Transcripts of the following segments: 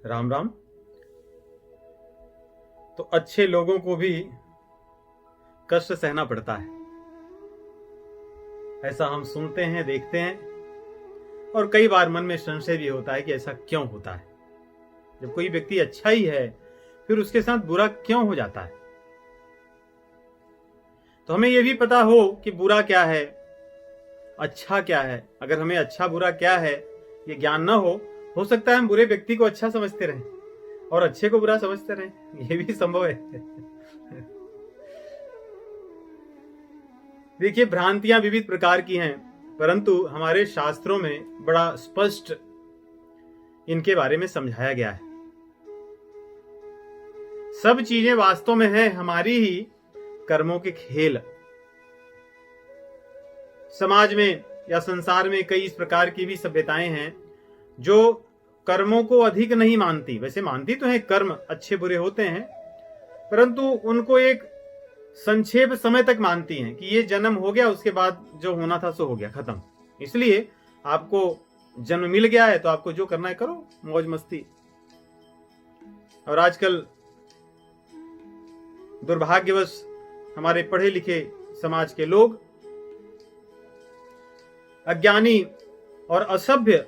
राम राम। तो अच्छे लोगों को भी कष्ट सहना पड़ता है, ऐसा हम सुनते हैं, देखते हैं, और कई बार मन में संशय भी होता है कि ऐसा क्यों होता है। जब कोई व्यक्ति अच्छा ही है फिर उसके साथ बुरा क्यों हो जाता है। तो हमें यह भी पता हो कि बुरा क्या है, अच्छा क्या है। अगर हमें अच्छा बुरा क्या है ये ज्ञान न हो सकता है हम बुरे व्यक्ति को अच्छा समझते रहें और अच्छे को बुरा समझते रहें, ये भी संभव है। देखिए, भ्रांतियां विविध प्रकार की हैं, परंतु हमारे शास्त्रों में बड़ा स्पष्ट इनके बारे में समझाया गया है। सब चीजें वास्तव में है हमारी ही कर्मों के खेल। समाज में या संसार में कई इस प्रकार की भी सभ्यताएं हैं जो कर्मों को अधिक नहीं मानती। वैसे मानती तो है, कर्म अच्छे बुरे होते हैं, परंतु उनको एक संक्षेप समय तक मानती हैं कि ये जन्म हो गया, उसके बाद जो होना था सो हो गया, खत्म। इसलिए आपको जन्म मिल गया है तो आपको जो करना है करो, मौज मस्ती। और आजकल दुर्भाग्यवश हमारे पढ़े लिखे समाज के लोग, अज्ञानी और असभ्य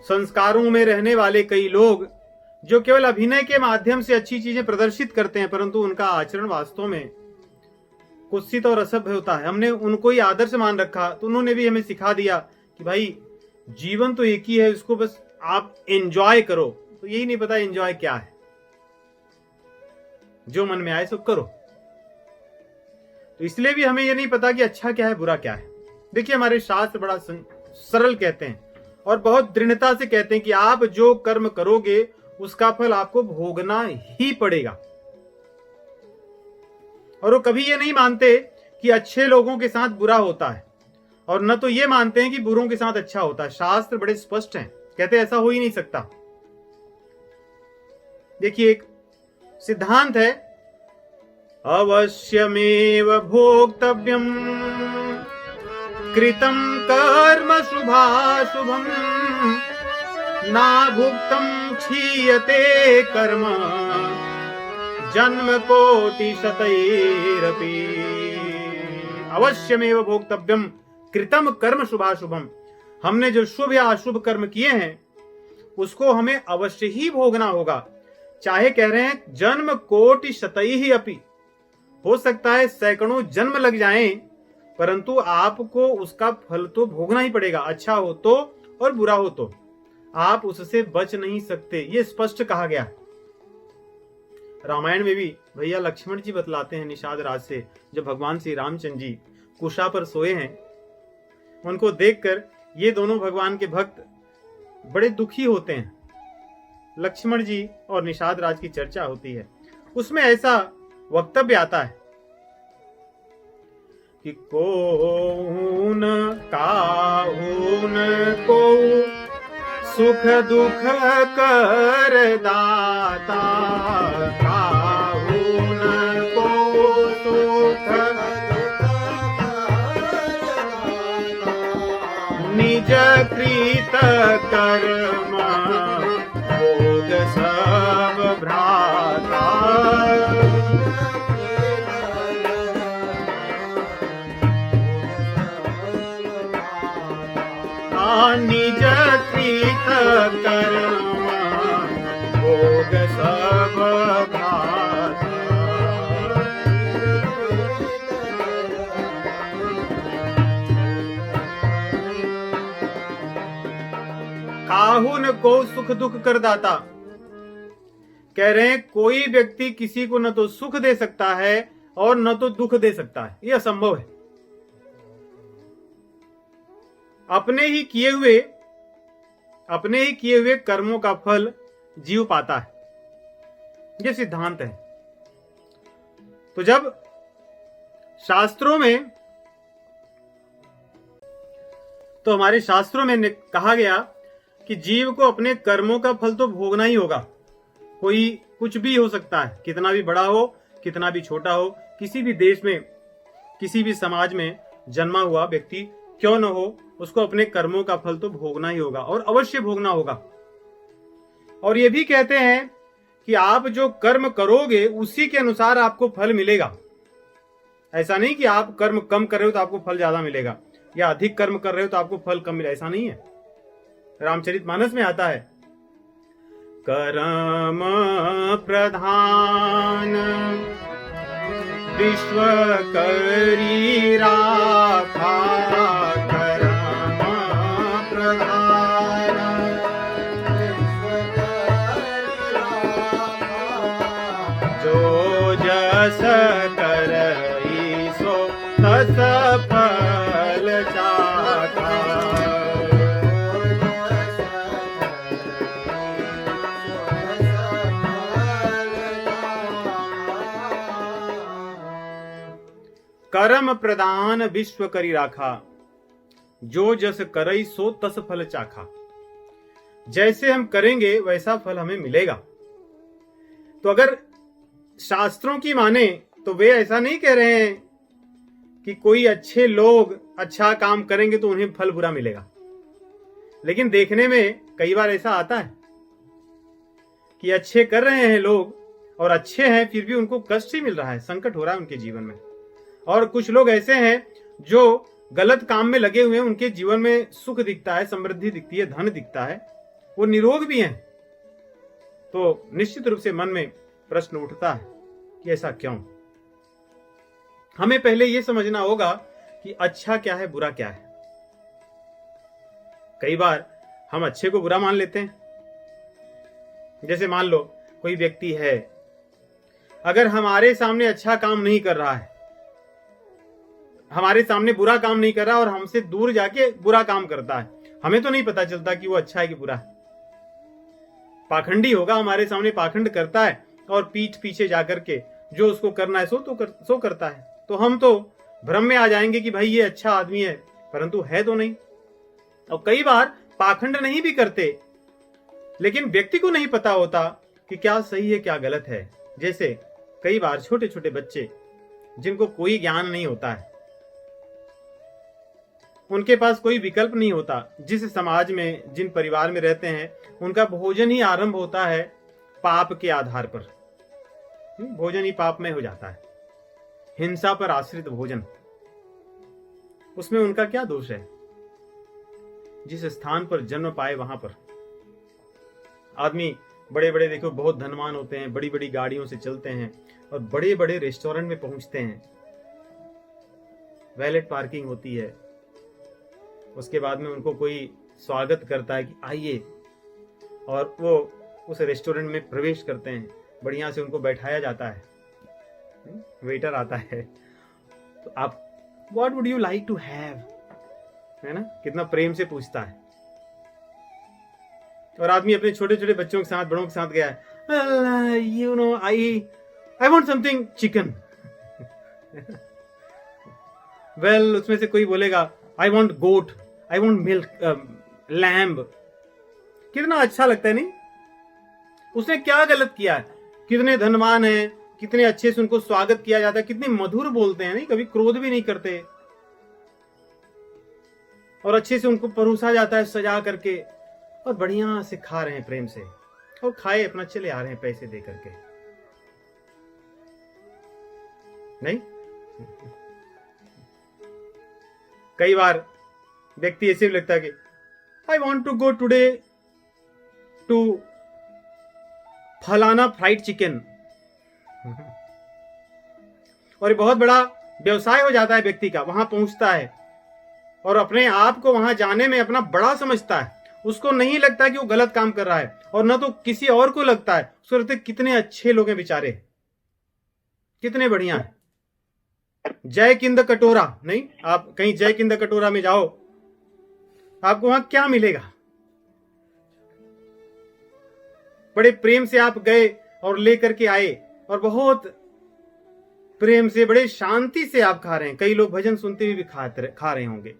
संस्कारों में रहने वाले कई लोग जो केवल अभिनय के माध्यम से अच्छी चीजें प्रदर्शित करते हैं, परंतु उनका आचरण वास्तव में कुत्सित और असभ्य होता है। हमने उनको ही आदर्श मान रखा, तो उन्होंने भी हमें सिखा दिया कि भाई जीवन तो एक ही है, इसको बस आप एंजॉय करो। तो यही नहीं पता एंजॉय क्या है, जो मन में आए सो करो। तो इसलिए भी हमें यह नहीं पता कि अच्छा क्या है बुरा क्या है। देखिए, हमारे शास्त्र बड़ा सरल कहते हैं और बहुत दृढ़ता से कहते हैं कि आप जो कर्म करोगे उसका फल आपको भोगना ही पड़ेगा। और वो कभी ये नहीं मानते कि अच्छे लोगों के साथ बुरा होता है, और न तो ये मानते हैं कि बुरों के साथ अच्छा होता है। शास्त्र बड़े स्पष्ट हैं, कहते हैं ऐसा हो ही नहीं सकता। देखिए, एक सिद्धांत है, अवश्यमेव भोक्तव्यम कृतं कर्म शुभाशुभम ना भुक्तं क्षीयते कर्म जन्म कोटि शतैरपि। अवश्यमेव भोक्तव्यम कृतं कर्म शुभाशुभम। हमने जो शुभ या अशुभ कर्म किए हैं उसको हमें अवश्य ही भोगना होगा, चाहे कह रहे हैं जन्म कोटि शतैहि अपि। हो सकता है सैकड़ों जन्म लग जाएं, परंतु आपको उसका फल तो भोगना ही पड़ेगा। अच्छा हो तो और बुरा हो तो आप उससे बच नहीं सकते, ये स्पष्ट कहा गया है। रामायण में भी भैया लक्ष्मण जी बतलाते हैं निषाद राज से, जब भगवान श्री रामचंद्र जी कुशा पर सोए हैं, उनको देखकर ये दोनों भगवान के भक्त बड़े दुखी होते हैं। लक्ष्मण जी और निषाद राज की चर्चा होती है, उसमें ऐसा वक्तव्य आता है कि कोन काहुन को सुख दुख कर दाता, काहुन को सुख निज कृत कर्म भोग सब भ्राता। निज कृत कर्म भोग सब भ्राता। काहुन को सुख दुख कर दाता, कह रहे हैं कोई व्यक्ति किसी को न तो सुख दे सकता है और न तो दुख दे सकता है, यह असंभव है। अपने ही किए हुए कर्मों का फल जीव पाता है, यह सिद्धांत है। तो जब शास्त्रों में, तो हमारे शास्त्रों में कहा गया कि जीव को अपने कर्मों का फल तो भोगना ही होगा। कोई कुछ भी हो सकता है, कितना भी बड़ा हो कितना भी छोटा हो, किसी भी देश में किसी भी समाज में जन्मा हुआ व्यक्ति क्यों न हो, उसको अपने कर्मों का फल तो भोगना ही होगा और अवश्य भोगना होगा। और ये भी कहते हैं कि आप जो कर्म करोगे उसी के अनुसार आपको फल मिलेगा। ऐसा नहीं कि आप कर्म कम कर रहे हो तो आपको फल ज्यादा मिलेगा, या अधिक कर्म कर रहे हो तो आपको फल कम मिलेगा, ऐसा नहीं है। रामचरितमानस में आता है, कर्म प्रधान विश्व करी राखा, कर्म प्रधान विश्व करी राखा, जो जस करई सो तस फल चाखा। कर्म प्रधान विश्व करी राखा, जो जस करई सो तस फल चाखा। जैसे हम करेंगे वैसा फल हमें मिलेगा। तो अगर शास्त्रों की माने तो वे ऐसा नहीं कह रहे हैं कि कोई अच्छे लोग अच्छा काम करेंगे तो उन्हें फल बुरा मिलेगा। लेकिन देखने में कई बार ऐसा आता है कि अच्छे कर रहे हैं लोग और अच्छे हैं, फिर भी उनको कष्ट ही मिल रहा है, संकट हो रहा है उनके जीवन में। और कुछ लोग ऐसे हैं जो गलत काम में लगे हुए हैं, उनके जीवन में सुख दिखता है, समृद्धि दिखती है, धन दिखता है, वो निरोग भी हैं। तो निश्चित रूप से मन में प्रश्न उठता है कि ऐसा क्यों। हमें पहले यह समझना होगा कि अच्छा क्या है, बुरा क्या है। कई बार हम अच्छे को बुरा मान लेते हैं। जैसे मान लो कोई व्यक्ति है, अगर हमारे सामने अच्छा काम नहीं कर रहा है, हमारे सामने बुरा काम नहीं कर रहा और हमसे दूर जाके बुरा काम करता है, हमें तो नहीं पता चलता कि वो अच्छा है कि बुरा है। पाखंडी होगा, हमारे सामने पाखंड करता है और पीठ पीछे जाकर के जो उसको करना है सो करता है। तो हम तो भ्रम में आ जाएंगे कि भाई ये अच्छा आदमी है, परंतु है तो नहीं। और कई बार पाखंड नहीं भी करते, लेकिन व्यक्ति को नहीं पता होता कि क्या सही है क्या गलत है। जैसे कई बार छोटे छोटे बच्चे जिनको कोई ज्ञान नहीं होता है, उनके पास कोई विकल्प नहीं होता। जिस समाज में, जिन परिवार में रहते हैं, उनका भोजन ही आरंभ होता है पाप के आधार पर। भोजन ही पाप में हो जाता है, हिंसा पर आश्रित भोजन। उसमें उनका क्या दोष है? जिस स्थान पर जन्म पाए वहां पर आदमी बड़े बड़े, देखो बहुत धनवान होते हैं, बड़ी बड़ी गाड़ियों से चलते हैं और बड़े बड़े रेस्टोरेंट में पहुंचते हैं, वैलेट पार्किंग होती है, उसके बाद में उनको कोई स्वागत करता है कि आइए, और वो उस रेस्टोरेंट में प्रवेश करते हैं, बढ़िया से उनको बैठाया जाता है, वेटर आता है, तो आप what would you like to have, है ना, कितना प्रेम से पूछता है। और आदमी अपने छोटे छोटे बच्चों के साथ, बड़ों के साथ गया है, you know I want something chicken. Well, उसमें से कोई बोलेगा I want goat, I want milk, lamb. कितना अच्छा लगता है, नहीं? उसने क्या गलत किया है? कितने धनवान हैं, कितने अच्छे से उनको स्वागत किया जाता है, कितने मधुर बोलते हैं, नहीं, कभी क्रोध भी नहीं करते, और अच्छे से उनको परोसा जाता है सजा करके, और बढ़िया से खा रहे हैं प्रेम से, और खाए अपना चले आ रहे हैं पैसे दे करके, नहीं? कई बार व्यक्ति ऐसे भी लगता है कि I want to go today to फलाना फ्राइड चिकन, और ये बहुत बड़ा व्यवसाय हो जाता है व्यक्ति का। वहां पहुंचता है और अपने आप को वहां जाने में अपना बड़ा समझता है। उसको नहीं लगता कि वो गलत काम कर रहा है, और न तो किसी और को लगता है। उसको लगता है कितने अच्छे लोग हैं बेचारे, कितने बढ़िया है। जय किंद कटोरा, नहीं, आप कहीं जय किंद कटोरा में जाओ, आपको वहां क्या मिलेगा? बड़े प्रेम से आप गए और लेकर के आए, और बहुत प्रेम से, बड़े शांति से आप खा रहे हैं। कई लोग भजन सुनते हुए भी खा रहे होंगे।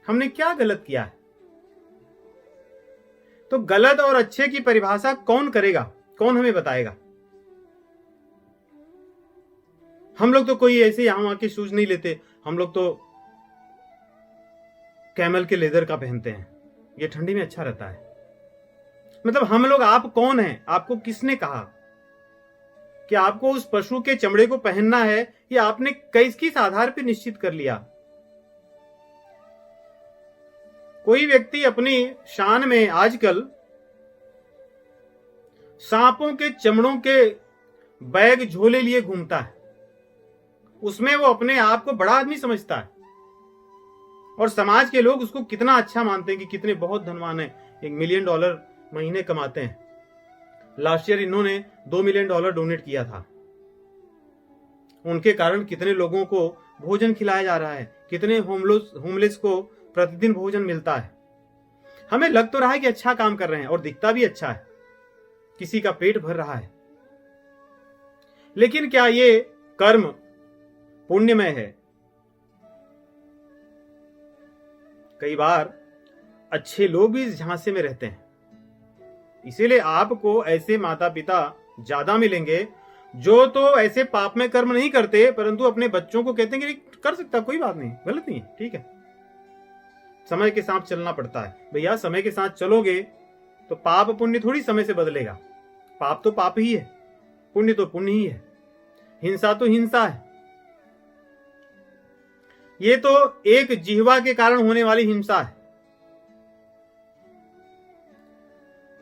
हमने क्या गलत किया है? तो गलत और अच्छे की परिभाषा कौन करेगा, कौन हमें बताएगा? हम लोग तो कोई ऐसे यहां वहां के शूज नहीं लेते, हम लोग तो कैमल के लेदर का पहनते हैं, ये ठंडी में अच्छा रहता है। मतलब हम लोग, आप कौन हैं? आपको किसने कहा कि आपको उस पशु के चमड़े को पहनना है? ये आपने किस आधार पर निश्चित कर लिया? कोई व्यक्ति अपनी शान में आजकल सांपों के चमड़ों के बैग झोले लिए घूमता है, उसमें वो अपने आप को बड़ा आदमी समझता है, और समाज के लोग उसको कितना अच्छा मानते हैं कि कितने बहुत धनवान है, $1 मिलियन महीने कमाते हैं। लास्ट ईयर इन्होंने $2 मिलियन डोनेट किया था। उनके कारण कितने लोगों को भोजन खिलाया जा रहा है, कितने होमलेस को प्रतिदिन भोजन मिलता है। हमें लग तो रहा है कि अच्छा काम कर रहे हैं और दिखता भी अच्छा है, किसी का पेट भर रहा है, लेकिन क्या ये कर्म पुण्यमय है? कई बार अच्छे लोग भी इस झांसे में रहते हैं। इसीलिए आपको ऐसे माता पिता ज्यादा मिलेंगे जो तो ऐसे पाप में कर्म नहीं करते, परंतु अपने बच्चों को कहते हैं कि कर सकता, कोई बात नहीं, गलत नहीं है, ठीक है। समय के साथ चलना पड़ता है भैया, समय के साथ चलोगे तो पाप पुण्य थोड़ी समय से बदलेगा। पाप तो पाप ही है, पुण्य तो पुण्य ही है, हिंसा तो हिंसा है। ये तो एक जिह्वा के कारण होने वाली हिंसा है।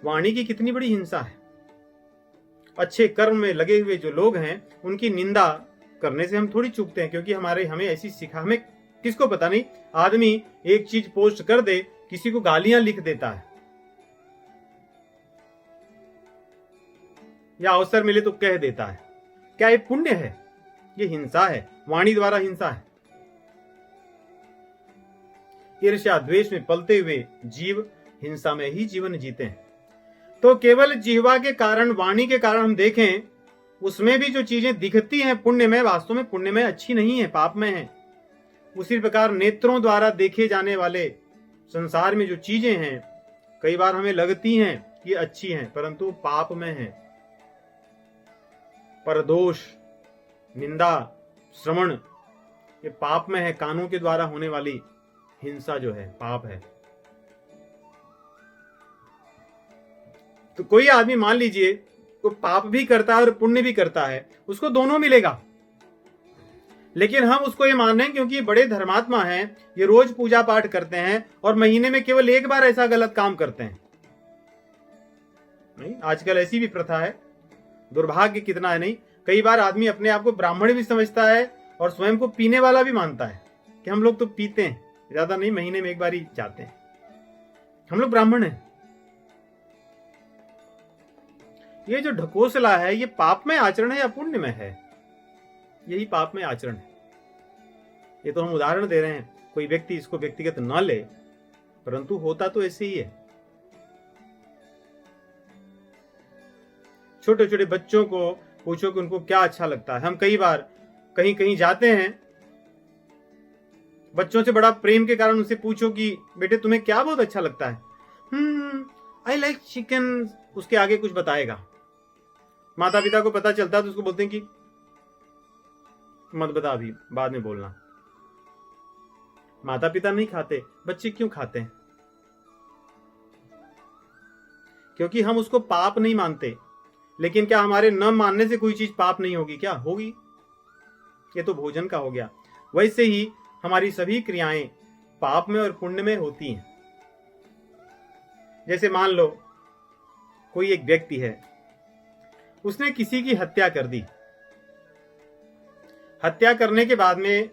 वाणी की कितनी बड़ी हिंसा है। अच्छे कर्म में लगे हुए जो लोग हैं उनकी निंदा करने से हम थोड़ी चूकते हैं, क्योंकि हमें ऐसी सिखा, हमें किसको पता नहीं, आदमी एक चीज पोस्ट कर दे, किसी को गालियां लिख देता है, या अवसर मिले तो कह देता है। क्या ये पुण्य है? ये हिंसा है, वाणी द्वारा हिंसा है। ईर्ष्या द्वेष में पलते हुए जीव हिंसा में ही जीवन जीते हैं। तो केवल जिह्वा के कारण, वाणी के कारण हम देखें, उसमें भी जो चीजें दिखती हैं पुण्यमय, वास्तव में पुण्यमय अच्छी नहीं है, पाप में है। उसी प्रकार नेत्रों द्वारा देखे जाने वाले संसार में जो चीजें हैं, कई बार हमें लगती हैं कि अच्छी हैं, परंतु पाप में है। परदोष, निंदा, श्रवण, ये पाप में है। कानों के द्वारा होने वाली हिंसा जो है पाप है। तो कोई आदमी मान लीजिए वो पाप भी करता है और पुण्य भी करता है, उसको दोनों मिलेगा, लेकिन हम उसको ये मान रहे हैं क्योंकि बड़े धर्मात्मा हैं, ये रोज पूजा पाठ करते हैं और महीने में केवल एक बार ऐसा गलत काम करते हैं। नहीं, आजकल ऐसी भी प्रथा है, दुर्भाग्य कितना है। नहीं, कई बार आदमी अपने आप को ब्राह्मण भी समझता है और स्वयं को पीने वाला भी मानता है कि हम लोग तो पीते हैं, ज्यादा नहीं, महीने में एक बार ही जाते हैं, हम लोग ब्राह्मण हैं। ये जो ढकोसला है, ये पाप में आचरण है या पुण्य में है? यही पाप में आचरण है। ये तो हम उदाहरण दे रहे हैं, कोई व्यक्ति इसको व्यक्तिगत न ले, परंतु होता तो ऐसे ही है। छोटे छोटे बच्चों को पूछो कि उनको क्या अच्छा लगता है। हम कई बार कहीं कहीं जाते हैं, बच्चों से बड़ा प्रेम के कारण उनसे पूछो कि बेटे तुम्हें क्या बहुत अच्छा लगता है? I like chicken. उसके आगे कुछ बताएगा। माता पिता को पता चलता है तो उसको बोलते हैं कि मत बता, अभी बाद में बोलना। माता पिता नहीं खाते, बच्चे क्यों खाते हैं? क्योंकि हम उसको पाप नहीं मानते। लेकिन क्या हमारे न मानने से कोई चीज पाप नहीं होगी? क्या होगी? ये तो भोजन का हो गया। वैसे ही हमारी सभी क्रियाएं पाप में और पुण्य में होती हैं। जैसे मान लो कोई एक व्यक्ति है, उसने किसी की हत्या कर दी। हत्या करने के बाद में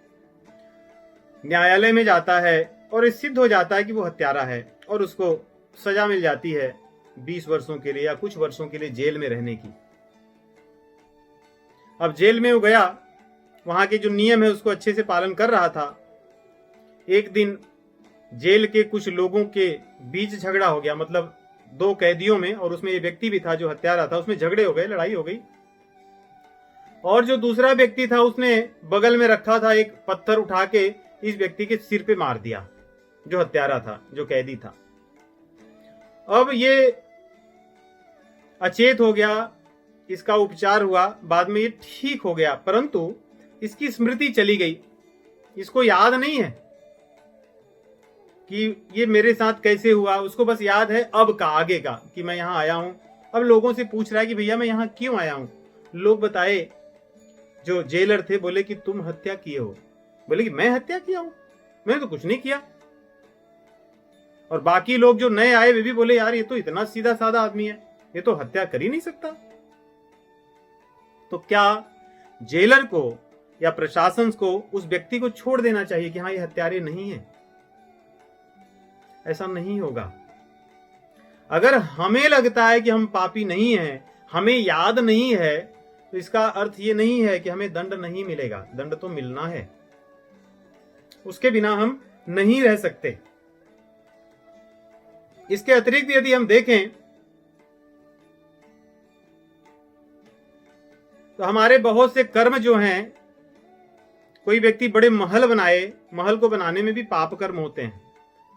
न्यायालय में जाता है और सिद्ध हो जाता है कि वो हत्यारा है, और उसको सजा मिल जाती है 20 वर्षों के लिए या कुछ वर्षों के लिए जेल में रहने की। अब जेल में वो गया, वहां के जो नियम है उसको अच्छे से पालन कर रहा था। एक दिन जेल के कुछ लोगों के बीच झगड़ा हो गया, मतलब 2 कैदियों में, और उसमें ये व्यक्ति भी था जो हत्यारा था, उसमें झगड़े हो गए, लड़ाई हो गई। और जो दूसरा व्यक्ति था उसने बगल में रखा था एक पत्थर, उठा के इस व्यक्ति के सिर पे मार दिया, जो हत्यारा था, जो कैदी था। अब ये अचेत हो गया, इसका उपचार हुआ, बाद में ये ठीक हो गया, परंतु इसकी स्मृति चली गई, इसको याद नहीं है। कि ये मेरे साथ कैसे हुआ, उसको बस याद है अब का, आगे का, कि मैं यहाँ आया हूं। अब लोगों से पूछ रहा है कि भैया मैं यहाँ क्यों आया हूं। लोग बताए, जो जेलर थे बोले कि तुम हत्या किए हो। बोले कि मैं हत्या किया हूं, मैंने तो कुछ नहीं किया। और बाकी लोग जो नए आए वे भी बोले यार ये तो इतना सीधा साधा आदमी है, ये तो हत्या कर ही नहीं सकता। तो क्या जेलर को या प्रशासन को उस व्यक्ति को छोड़ देना चाहिए कि हाँ ये हत्यारे नहीं है? ऐसा नहीं होगा। अगर हमें लगता है कि हम पापी नहीं हैं, हमें याद नहीं है, तो इसका अर्थ ये नहीं है कि हमें दंड नहीं मिलेगा। दंड तो मिलना है, उसके बिना हम नहीं रह सकते। इसके अतिरिक्त यदि हम देखें तो हमारे बहुत से कर्म जो हैं, कोई व्यक्ति बड़े महल बनाए, महल को बनाने में भी पाप कर्म होते हैं।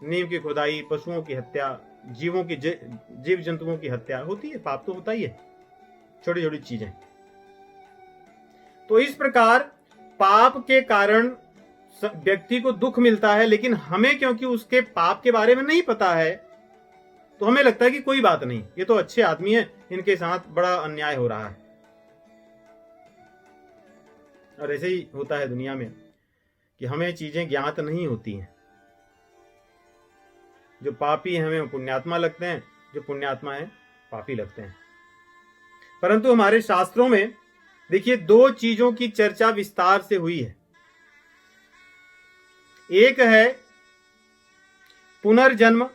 नीम की खुदाई, पशुओं की हत्या, जीव जंतुओं की हत्या होती है, पाप तो होता ही है, छोटी छोटी चीजें। तो इस प्रकार पाप के कारण व्यक्ति को दुख मिलता है, लेकिन हमें क्योंकि उसके पाप के बारे में नहीं पता है तो हमें लगता है कि कोई बात नहीं, ये तो अच्छे आदमी है, इनके साथ बड़ा अन्याय हो रहा है। और ऐसे ही होता है दुनिया में कि हमें चीजें ज्ञात नहीं होती हैं। जो पापी हैं हमें पुण्यात्मा लगते हैं, जो पुण्यात्मा है पापी लगते हैं। परंतु हमारे शास्त्रों में देखिए दो चीजों की चर्चा विस्तार से हुई है। एक है पुनर्जन्म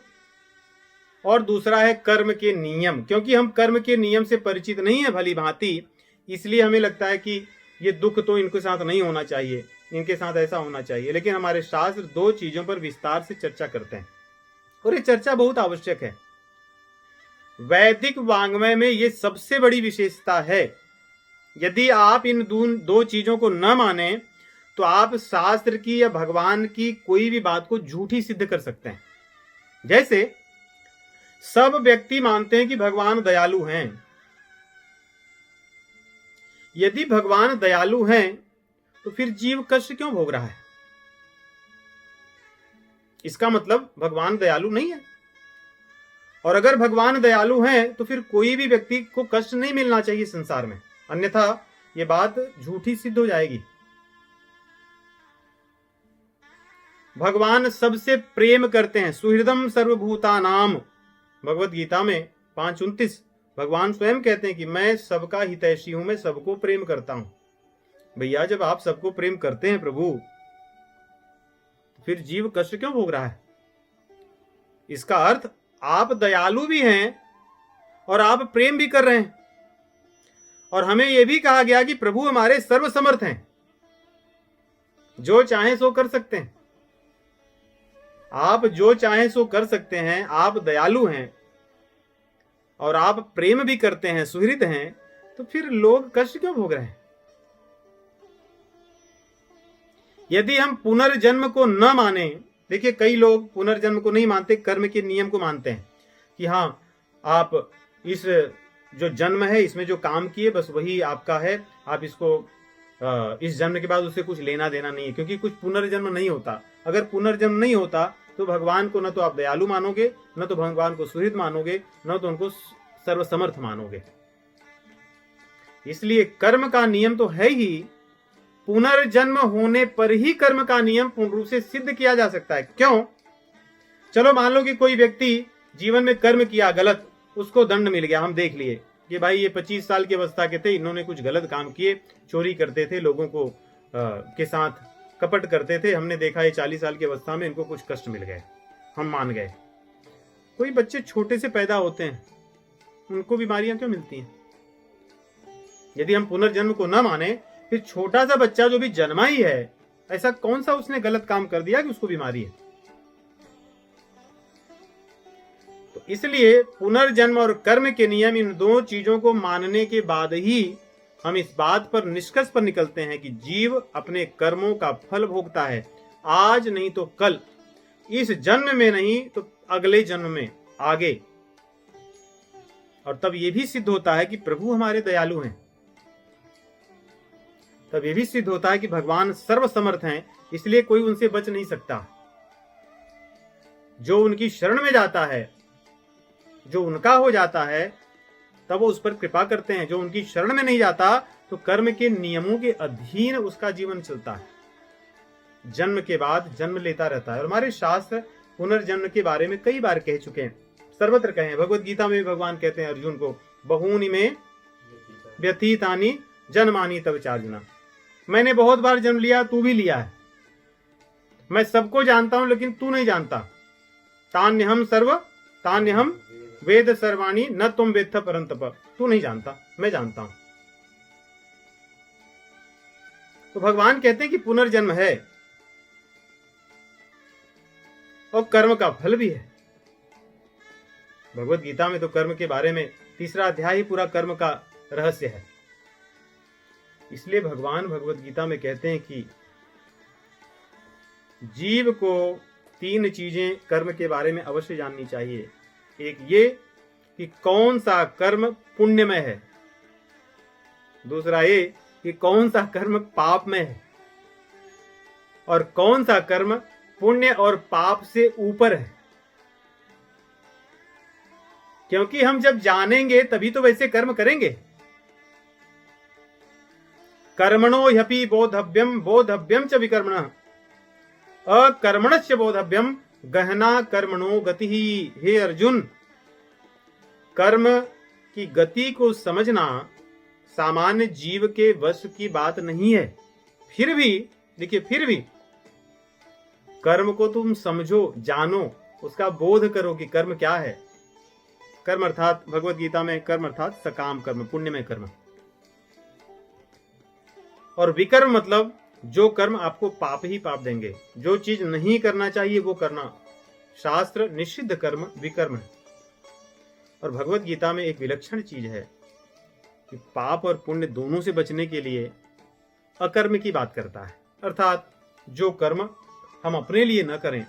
और दूसरा है कर्म के नियम। क्योंकि हम कर्म के नियम से परिचित नहीं है भली भांति, इसलिए हमें लगता है कि ये दुख तो इनके साथ नहीं होना चाहिए, इनके साथ ऐसा होना चाहिए। लेकिन हमारे शास्त्र दो चीजों पर विस्तार से चर्चा करते हैं और ये चर्चा बहुत आवश्यक है। वैदिक वाङ्मय में ये सबसे बड़ी विशेषता है। यदि आप इन दो चीजों को न माने तो आप शास्त्र की या भगवान की कोई भी बात को झूठी सिद्ध कर सकते हैं। जैसे सब व्यक्ति मानते हैं कि भगवान दयालु हैं। यदि भगवान दयालु हैं तो फिर जीव कष्ट क्यों भोग रहा है? इसका मतलब भगवान दयालु नहीं है। और अगर भगवान दयालु हैं तो फिर कोई भी व्यक्ति को कष्ट नहीं मिलना चाहिए संसार में, अन्यथा ये बात झूठी सिद्ध हो जाएगी। भगवान सबसे प्रेम करते हैं। सुहृदम सर्वभूतानाम, भगवत गीता में 5:29 भगवान स्वयं कहते हैं कि मैं सबका हितैषी हूं, मैं सबको प्रेम करता हूं। भैया जब आप सबको प्रेम करते हैं प्रभु, फिर जीव कष्ट क्यों भोग रहा है? इसका अर्थ आप दयालु भी हैं और आप प्रेम भी कर रहे हैं। और हमें यह भी कहा गया कि प्रभु हमारे सर्वसमर्थ हैं, जो चाहे सो कर सकते हैं। आप जो चाहे सो कर सकते हैं, आप दयालु हैं और आप प्रेम भी करते हैं, सुहृद हैं, तो फिर लोग कष्ट क्यों भोग रहे हैं? यदि हम पुनर्जन्म को न माने, देखिए कई लोग पुनर्जन्म को नहीं मानते, कर्म के नियम को मानते हैं कि हाँ आप इस जो जन्म है इसमें जो काम किए बस वही आपका है, आप इसको इस जन्म के बाद उससे कुछ लेना देना नहीं है, क्योंकि कुछ पुनर्जन्म नहीं होता। अगर पुनर्जन्म नहीं होता तो भगवान को न तो आप दयालु मानोगे, न तो भगवान को सुहृद मानोगे, न तो उनको सर्वसमर्थ मानोगे। इसलिए कर्म का नियम तो है ही, पुनर्जन्म होने पर ही कर्म का नियम पूर्ण रूप से सिद्ध किया जा सकता है। क्यों? चलो मान लो कि कोई व्यक्ति जीवन में कर्म किया गलत, उसको दंड मिल गया, हम देख लिए कि भाई ये 25 साल की अवस्था के थे, इन्होंने कुछ गलत काम किए, चोरी करते थे, लोगों को के साथ कपट करते थे, हमने देखा ये 40 साल की अवस्था में इनको कुछ कष्ट मिल गए, हम मान गए। कोई बच्चे छोटे से पैदा होते हैं, उनको बीमारियां क्यों मिलती हैं? यदि हम पुनर्जन्म को न माने, फिर छोटा सा बच्चा जो भी जन्मा ही है, ऐसा कौन सा उसने गलत काम कर दिया कि उसको बीमारी है? तो इसलिए पुनर्जन्म और कर्म के नियम, इन दो चीजों को मानने के बाद ही हम इस बात पर निष्कर्ष पर निकलते हैं कि जीव अपने कर्मों का फल भोगता है, आज नहीं तो कल, इस जन्म में नहीं तो अगले जन्म में, आगे। और तब यह भी सिद्ध होता है कि प्रभु हमारे दयालु हैं, तब यह भी सिद्ध होता है कि भगवान सर्वसमर्थ हैं, इसलिए कोई उनसे बच नहीं सकता। जो उनकी शरण में जाता है, जो उनका हो जाता है, तब वो उस पर कृपा करते हैं। जो उनकी शरण में नहीं जाता तो कर्म के नियमों के अधीन उसका जीवन चलता है, जन्म के बाद जन्म लेता रहता है। और हमारे शास्त्र पुनर्जन्म के बारे में कई बार कह चुके हैं, सर्वत्र कहे हैं। भगवत गीता में भगवान कहते हैं अर्जुन को, बहूनि में व्यतीतानि जन्मानि तव चार्जुना, मैंने बहुत बार जन्म लिया, तू भी लिया है, मैं सबको जानता हूं लेकिन तू नहीं जानता। तान्यहम वेद सर्वाणि न तुम वेत्थ परंतप, तू नहीं जानता, मैं जानता हूं। तो भगवान कहते हैं कि पुनर्जन्म है और कर्म का फल भी है। भगवत गीता में तो कर्म के बारे में 3रा अध्याय ही पूरा कर्म का रहस्य है। इसलिए भगवान भगवत गीता में कहते हैं कि जीव को 3 चीजें कर्म के बारे में अवश्य जाननी चाहिए। एक ये कि कौन सा कर्म पुण्यमय है, दूसरा ये कि कौन सा कर्म पापमय है, और कौन सा कर्म पुण्य और पाप से ऊपर है। क्योंकि हम जब जानेंगे तभी तो वैसे कर्म करेंगे। कर्मणो ह्यपि बोधव्यम बोधव्यम च विकर्मणः अकर्मणश्च बोधव्यम गहना कर्मणो गति। हे अर्जुन, कर्म की गति को समझना सामान्य जीव के वश की बात नहीं है। फिर भी देखिए, फिर भी कर्म को तुम समझो, जानो, उसका बोध करो कि कर्म क्या है। कर्म अर्थात भगवत गीता में कर्म अर्थात सकाम कर्म, पुण्यमय कर्म। और विकर्म मतलब जो कर्म आपको पाप ही पाप देंगे, जो चीज नहीं करना चाहिए वो करना। शास्त्र निषिद्ध कर्म विकर्म है। और भगवत गीता में एक विलक्षण चीज है कि पाप और पुण्य दोनों से बचने के लिए अकर्म की बात करता है। अर्थात जो कर्म हम अपने लिए न करें,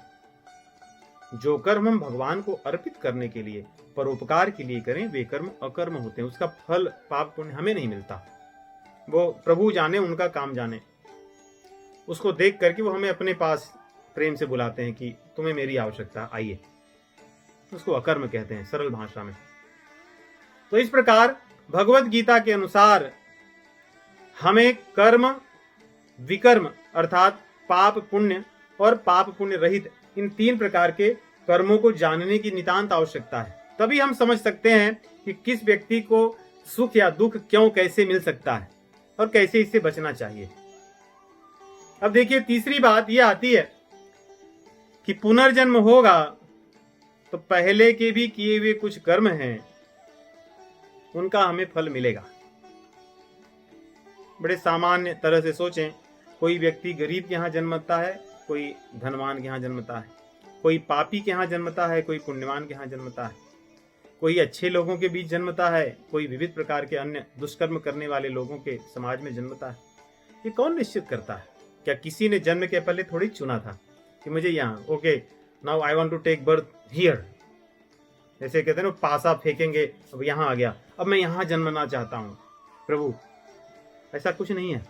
जो कर्म हम भगवान को अर्पित करने के लिए, परोपकार के लिए करें, वे कर्म अकर्म होते हैं। उसका फल पाप पुण्य हमें नहीं मिलता, वो प्रभु जाने, उनका काम जाने। उसको देख करके वो हमें अपने पास प्रेम से बुलाते हैं कि तुम्हें मेरी आवश्यकता, आइए। उसको अकर्म कहते हैं सरल भाषा में। तो इस प्रकार भगवत गीता के अनुसार हमें कर्म विकर्म अर्थात पाप पुण्य और पाप पुण्य रहित इन 3 प्रकार के कर्मों को जानने की नितांत आवश्यकता है। तभी हम समझ सकते हैं कि किस व्यक्ति को सुख या दुख क्यों कैसे मिल सकता है और कैसे इससे बचना चाहिए। अब देखिए, तीसरी बात यह आती है कि पुनर्जन्म होगा तो पहले के भी किए हुए कुछ कर्म हैं, उनका हमें फल मिलेगा। बड़े सामान्य तरह से सोचें, कोई व्यक्ति गरीब के यहाँ जन्मता है, कोई धनवान के यहाँ जन्मता है, कोई पापी के यहाँ जन्मता है, कोई पुण्यवान के यहाँ जन्मता है, कोई अच्छे लोगों के बीच जन्मता है, कोई विविध प्रकार के अन्य दुष्कर्म करने वाले लोगों के समाज में जन्मता है। ये कौन निश्चित करता है? क्या किसी ने जन्म के पहले थोड़ी चुना था कि मुझे यहाँ, okay now I want to take birth here, जैसे कहते हैं ना पासा फेंकेंगे, अब यहाँ आ गया, अब मैं यहाँ जन्मना चाहता हूँ। प्रभु, ऐसा कुछ नहीं है।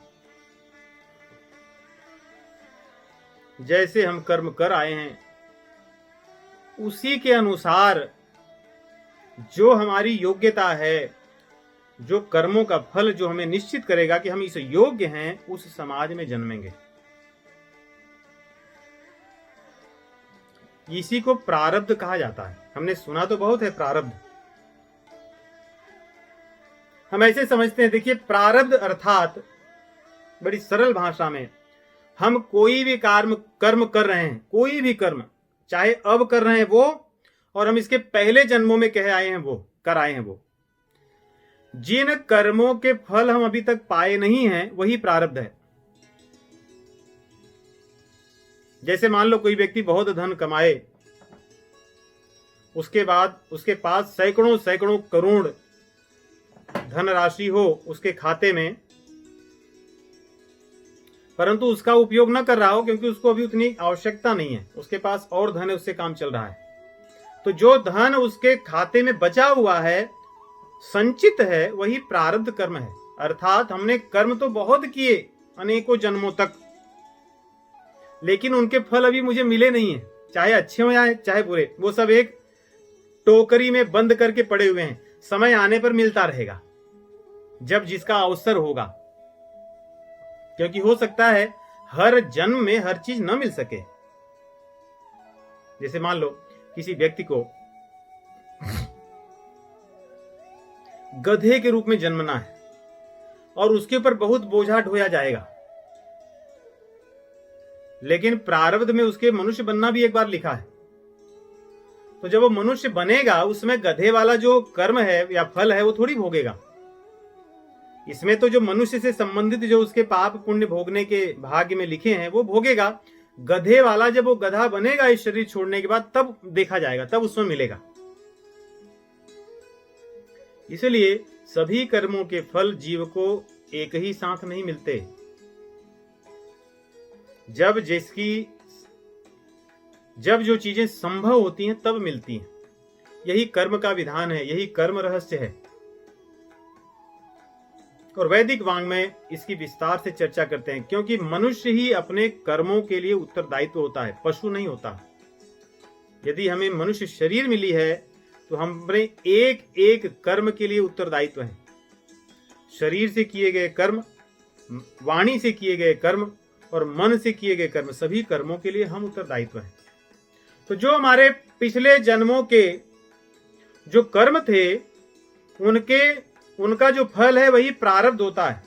जैसे हम कर्म कर आए हैं उसी के अनुसार जो हमारी योग्यता है, जो कर्मों का फल जो हमें निश्चित करेगा कि हम इस योग्य हैं, उस समाज में जन्मेंगे। इसी को प्रारब्ध कहा जाता है। हमने सुना तो बहुत है प्रारब्ध, हम ऐसे समझते हैं। देखिए, प्रारब्ध अर्थात बड़ी सरल भाषा में हम कोई भी कर्म कर रहे हैं, कोई भी कर्म चाहे अब कर रहे हैं वो, और हम इसके पहले जन्मों में कह आए हैं वो, कर आए हैं वो, जिन कर्मों के फल हम अभी तक पाए नहीं हैं वही प्रारब्ध है। जैसे मान लो कोई व्यक्ति बहुत धन कमाए, उसके बाद उसके पास सैकड़ों सैकड़ों करोड़ धनराशि हो उसके खाते में, परंतु उसका उपयोग न कर रहा हो क्योंकि उसको अभी उतनी आवश्यकता नहीं है, उसके पास और धन है, उससे काम चल रहा है। तो जो धन उसके खाते में बचा हुआ है, संचित है, वही प्रारब्ध कर्म है। अर्थात हमने कर्म तो बहुत किए अनेकों जन्मों तक, लेकिन उनके फल अभी मुझे मिले नहीं है। चाहे अच्छे हो या चाहे बुरे, वो सब एक टोकरी में बंद करके पड़े हुए हैं। समय आने पर मिलता रहेगा, जब जिसका अवसर होगा। क्योंकि हो सकता है हर जन्म में हर चीज न मिल सके। जैसे मान लो किसी व्यक्ति को गधे के रूप में जन्मना है और उसके ऊपर बहुत बोझा ढोया जाएगा, लेकिन प्रारब्ध में उसके मनुष्य बनना भी एक बार लिखा है। तो जब वो मनुष्य बनेगा, उसमें गधे वाला जो कर्म है या फल है वो थोड़ी भोगेगा। इसमें तो जो मनुष्य से संबंधित जो उसके पाप पुण्य भोगने के भाग्य में लिखे हैं वो भोगेगा। गधे वाला जब वो गधा बनेगा इस शरीर छोड़ने के बाद, तब देखा जाएगा, तब उसमें मिलेगा। इसलिए सभी कर्मों के फल जीव को एक ही साथ नहीं मिलते। जब जो चीजें संभव होती हैं तब मिलती हैं। यही कर्म का विधान है, यही कर्म रहस्य है। और वैदिक वांग में इसकी विस्तार से चर्चा करते हैं, क्योंकि मनुष्य ही अपने कर्मों के लिए उत्तरदायित्व होता है, पशु नहीं होता। यदि हमें मनुष्य शरीर मिली है तो हमने एक एक कर्म के लिए उत्तरदायित्व है। शरीर से किए गए कर्म, वाणी से किए गए कर्म और मन से किए गए कर्म, सभी कर्मों के लिए हम उत्तरदायित्व हैं। तो जो हमारे पिछले जन्मों के जो कर्म थे, उनका जो फल है वही प्रारब्ध होता है।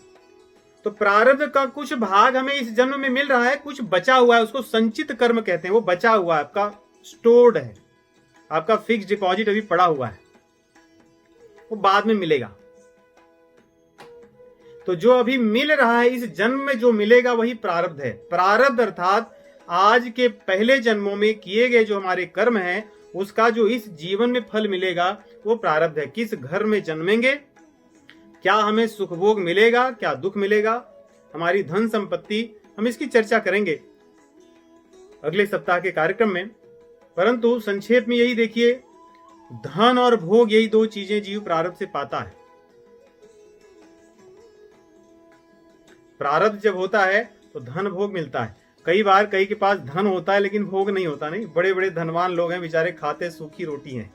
तो प्रारब्ध का कुछ भाग हमें इस जन्म में मिल रहा है, कुछ बचा हुआ है, उसको संचित कर्म कहते हैं। वो बचा हुआ है, आपका स्टोर्ड है, आपका फिक्स डिपॉजिट अभी पड़ा हुआ है, वो बाद में मिलेगा। तो जो अभी मिल रहा है, इस जन्म में जो मिलेगा वही प्रारब्ध है। प्रारब्ध अर्थात आज के पहले जन्मों में किए गए जो हमारे कर्म हैं, उसका जो इस जीवन में फल मिलेगा वो प्रारब्ध है। किस घर में जन्मेंगे, क्या हमें सुख भोग मिलेगा, क्या दुख मिलेगा, हमारी धन संपत्ति, हम इसकी चर्चा करेंगे अगले सप्ताह के कार्यक्रम में। परंतु संक्षेप में यही देखिए, धन और भोग, यही दो चीजें जीव प्रारब्ध से पाता है। प्रारब्ध जब होता है तो धन भोग मिलता है। कई बार कई के पास धन होता है लेकिन भोग नहीं होता। नहीं, बड़े बड़े धनवान लोग हैं, बेचारे खाते सूखी रोटी हैं।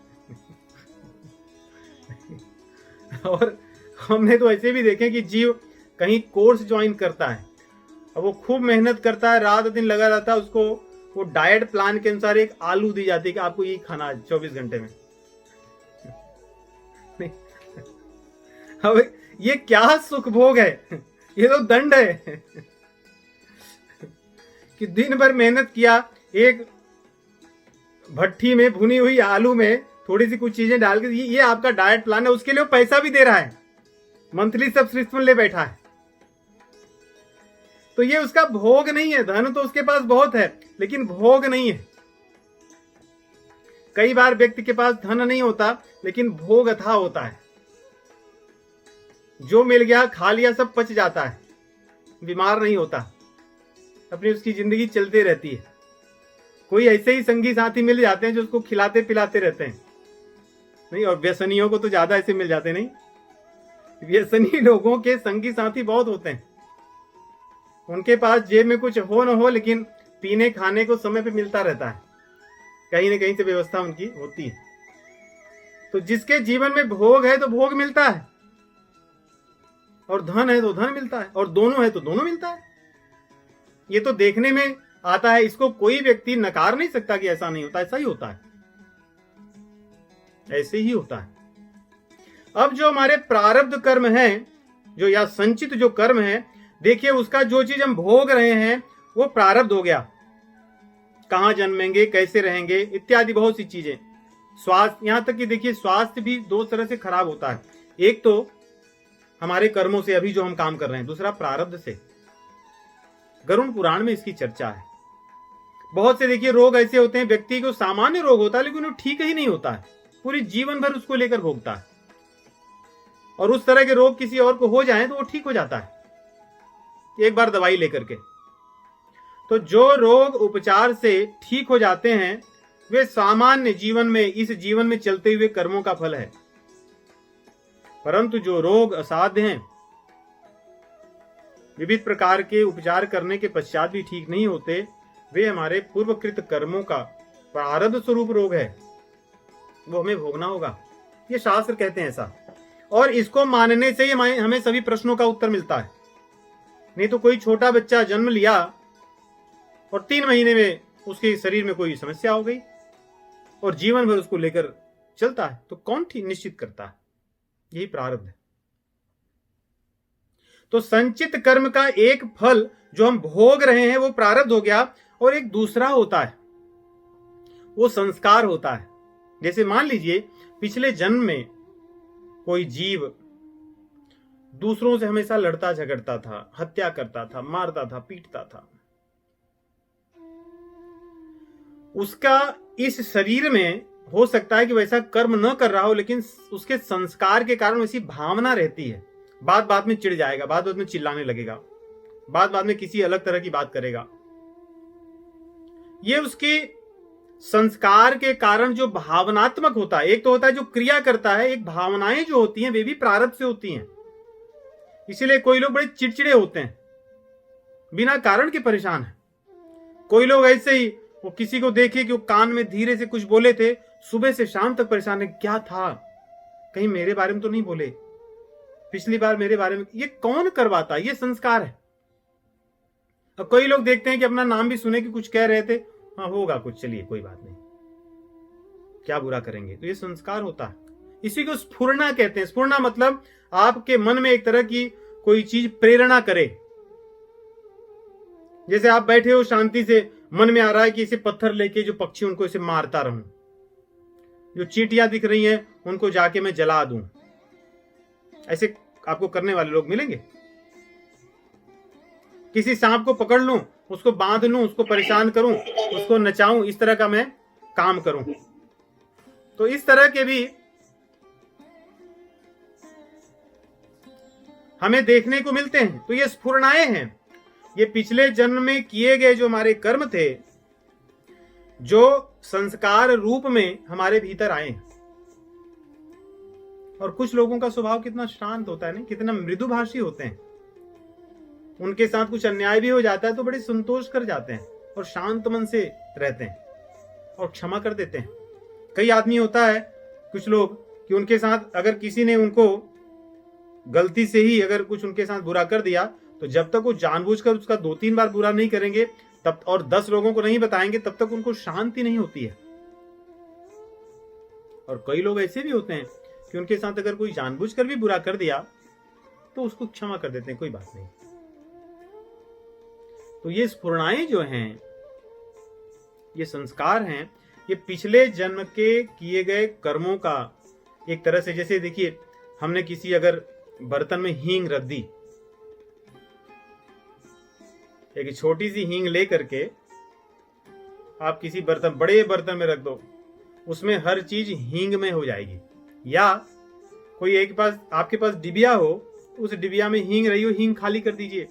और हमने तो ऐसे भी देखे कि जीव कहीं कोर्स ज्वाइन करता है, अब वो खूब मेहनत करता है, रात दिन लगा रहता है, उसको वो डाइट प्लान के अनुसार एक आलू दी जाती है कि आपको ये खाना है 24 घंटे में। अब ये क्या सुख भोग है, ये तो दंड है। कि दिन भर मेहनत किया, एक भट्टी में भुनी हुई आलू में थोड़ी सी कुछ चीजें डाल के, ये आपका डाइट प्लान है, उसके लिए वो पैसा भी दे रहा है, मंथली सब्सक्रिप्शन ले बैठा है। तो ये उसका भोग नहीं है। धन तो उसके पास बहुत है लेकिन भोग नहीं है। कई बार व्यक्ति के पास धन नहीं होता लेकिन भोग अथाह होता है। जो मिल गया खा लिया, सब पच जाता है, बीमार नहीं होता, अपनी उसकी जिंदगी चलते रहती है। कोई ऐसे ही संगी साथी मिल जाते हैं जो उसको खिलाते पिलाते रहते हैं। नहीं, और व्यसनियों को तो ज्यादा ऐसे मिल जाते नहीं। व्यसनी लोगों के संगी साथी बहुत होते हैं। उनके पास जेब में कुछ हो न हो लेकिन पीने खाने को समय पे मिलता रहता है, कहीं न कहीं से व्यवस्था उनकी होती है। तो जिसके जीवन में भोग है तो भोग मिलता है, और धन है तो धन मिलता है, और दोनों है तो दोनों मिलता है। ये तो देखने में आता है, इसको कोई व्यक्ति नकार नहीं सकता कि ऐसा नहीं होता। ऐसा ही होता है, ऐसे ही होता है। अब जो हमारे प्रारब्ध कर्म हैं, जो या संचित जो कर्म है, देखिए उसका जो चीज हम भोग रहे हैं वो प्रारब्ध हो गया। कहां जन्मेंगे, कैसे रहेंगे, इत्यादि बहुत सी चीजें। स्वास्थ्य, यहां तक कि देखिए स्वास्थ्य भी दो तरह से खराब होता है। एक तो हमारे कर्मों से, अभी जो हम काम कर रहे हैं, दूसरा प्रारब्ध से। गरुड़ पुराण में इसकी चर्चा है। बहुत से देखिए रोग ऐसे होते हैं, व्यक्ति को सामान्य रोग होता है लेकिन वो ठीक ही नहीं होता है, पूरी जीवन भर उसको लेकर भोगता है। और उस तरह के रोग किसी और को हो जाए तो वो ठीक हो जाता है एक बार दवाई लेकर के। तो जो रोग उपचार से ठीक हो जाते हैं वे सामान्य जीवन में, इस जीवन में चलते हुए कर्मों का फल है। परंतु जो रोग असाध्य हैं, विविध प्रकार के उपचार करने के पश्चात भी ठीक नहीं होते, वे हमारे पूर्वकृत कर्मों का प्रारब्ध स्वरूप रोग है, वो हमें भोगना होगा। ये शास्त्र कहते हैं ऐसा, और इसको मानने से ही हमें सभी प्रश्नों का उत्तर मिलता है। नहीं तो कोई छोटा बच्चा जन्म लिया और 3 महीने में उसके शरीर में कोई समस्या हो गई और जीवन भर उसको लेकर चलता है, तो कौन निश्चित करता है? यही प्रारब्ध है। तो संचित कर्म का एक फल जो हम भोग रहे हैं वो प्रारब्ध हो गया, और एक दूसरा होता है वो संस्कार होता है। जैसे मान लीजिए पिछले जन्म में कोई जीव दूसरों से हमेशा लड़ता झगड़ता था, हत्या करता था, मारता था, पीटता था। उसका इस शरीर में हो सकता है कि वैसा कर्म न कर रहा हो, लेकिन उसके संस्कार के कारण वैसी भावना रहती है। बात बात में चिढ़ जाएगा, बात बात में चिल्लाने लगेगा, बात बात में किसी अलग तरह की बात करेगा। ये उसके संस्कार के कारण जो भावनात्मक होता है, एक तो होता है जो क्रिया करता है, एक भावनाएं जो होती हैं वे भी प्रारब्ध से होती हैं। इसीलिए कोई लोग बड़े चिड़चिड़े होते हैं, बिना कारण के परेशान हैं। कोई लोग ऐसे ही, वो किसी को देखे कि वो कान में धीरे से कुछ बोले थे, सुबह से शाम तक परेशान है, क्या था, कहीं मेरे बारे में तो नहीं बोले, पिछली बार मेरे बारे में। ये कौन करवाता है? ये संस्कार है। और कई लोग देखते हैं कि अपना नाम भी सुने कि कुछ कह रहे थे, हाँ होगा कुछ, चलिए कोई बात नहीं, क्या बुरा करेंगे। तो ये संस्कार होता है। इसी को स्फुरना कहते हैं। स्फुरना मतलब आपके मन में एक तरह की कोई चीज प्रेरणा करे। जैसे आप बैठे हो शांति से, मन में आ रहा है कि इसे पत्थर लेके जो पक्षी उनको इसे मारता रहूं, जो चींटियां दिख रही हैं उनको जाके मैं जला दूं। ऐसे आपको करने वाले लोग मिलेंगे। किसी सांप को पकड़ लूं, उसको बांध लूं, उसको परेशान करूं, उसको नचाऊं, इस तरह का मैं काम करूं। तो इस तरह के भी हमें देखने को मिलते हैं। तो ये स्फुरणाएं हैं, ये पिछले जन्म में किए गए जो हमारे कर्म थे, जो संस्कार रूप में हमारे भीतर आए हैं। और कुछ लोगों का स्वभाव कितना शांत होता है, नहीं, कितना मृदुभाषी होते हैं। उनके साथ कुछ अन्याय भी हो जाता है तो बड़े संतोष कर जाते हैं और शांत मन से रहते हैं और क्षमा कर देते हैं। कई आदमी होता है, कुछ लोग, कि उनके साथ अगर किसी ने उनको गलती से ही अगर कुछ उनके साथ बुरा कर दिया, तो जब तक वो जानबूझकर उसका 2-3 बार बुरा नहीं करेंगे तब, और 10 लोगों को नहीं बताएंगे, तब तक उनको शांति नहीं होती है। और कई लोग ऐसे भी होते हैं कि उनके साथ अगर कोई जानबूझकर भी बुरा कर दिया तो उसको क्षमा कर देते हैं, कोई बात नहीं। तो ये स्फुरणाएं जो हैं, ये संस्कार हैं, ये पिछले जन्म के किए गए कर्मों का एक तरह से, जैसे देखिए हमने किसी अगर बर्तन में हींग रख दी, एक छोटी सी हींग ले करके आप किसी बर्तन, बड़े बर्तन में रख दो, उसमें हर चीज हींग में हो जाएगी। या कोई एक पास, आपके पास डिबिया हो, उस डिबिया में हींग रही हो, हींग खाली कर दीजिए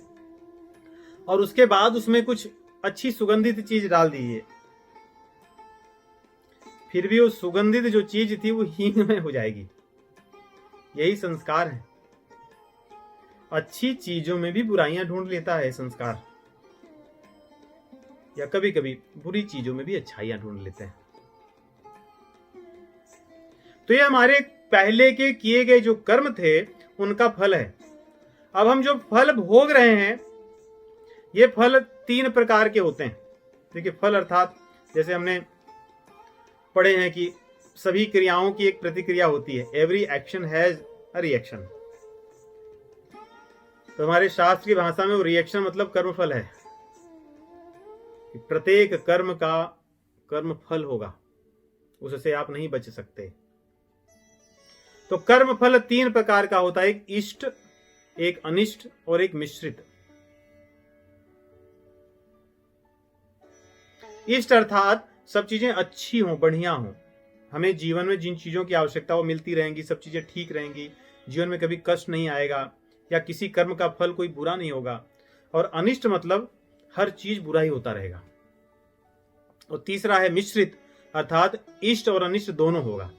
और उसके बाद उसमें कुछ अच्छी सुगंधित चीज डाल दीजिए, फिर भी वो सुगंधित जो चीज थी वो हींग में हो जाएगी। यही संस्कार है। अच्छी चीजों में भी बुराइयां ढूंढ लेता है संस्कार, या कभी कभी बुरी चीजों में भी अच्छाइयां ढूंढ लेते हैं। तो ये हमारे पहले के किए गए जो कर्म थे उनका फल है। अब हम जो फल भोग रहे हैं, ये फल 3 प्रकार के होते हैं। देखिए, फल अर्थात जैसे हमने पढ़े हैं कि सभी क्रियाओं की एक प्रतिक्रिया होती है। Every action has a reaction. तो हमारे शास्त्र की भाषा में वो रिएक्शन मतलब कर्मफल है। प्रत्येक कर्म का कर्म फल होगा, उससे आप नहीं बच सकते। तो कर्म फल 3 प्रकार का होता है, एक इष्ट, एक अनिष्ट और एक मिश्रित। इष्ट अर्थात सब चीजें अच्छी हों, बढ़िया हों, हमें जीवन में जिन चीजों की आवश्यकता वो मिलती रहेंगी, सब चीजें ठीक रहेंगी, जीवन में कभी कष्ट नहीं आएगा, या किसी कर्म का फल कोई बुरा नहीं होगा। और अनिष्ट मतलब हर चीज बुरा ही होता रहेगा। और तीसरा है मिश्रित, अर्थात इष्ट और अनिष्ट दोनों होगा।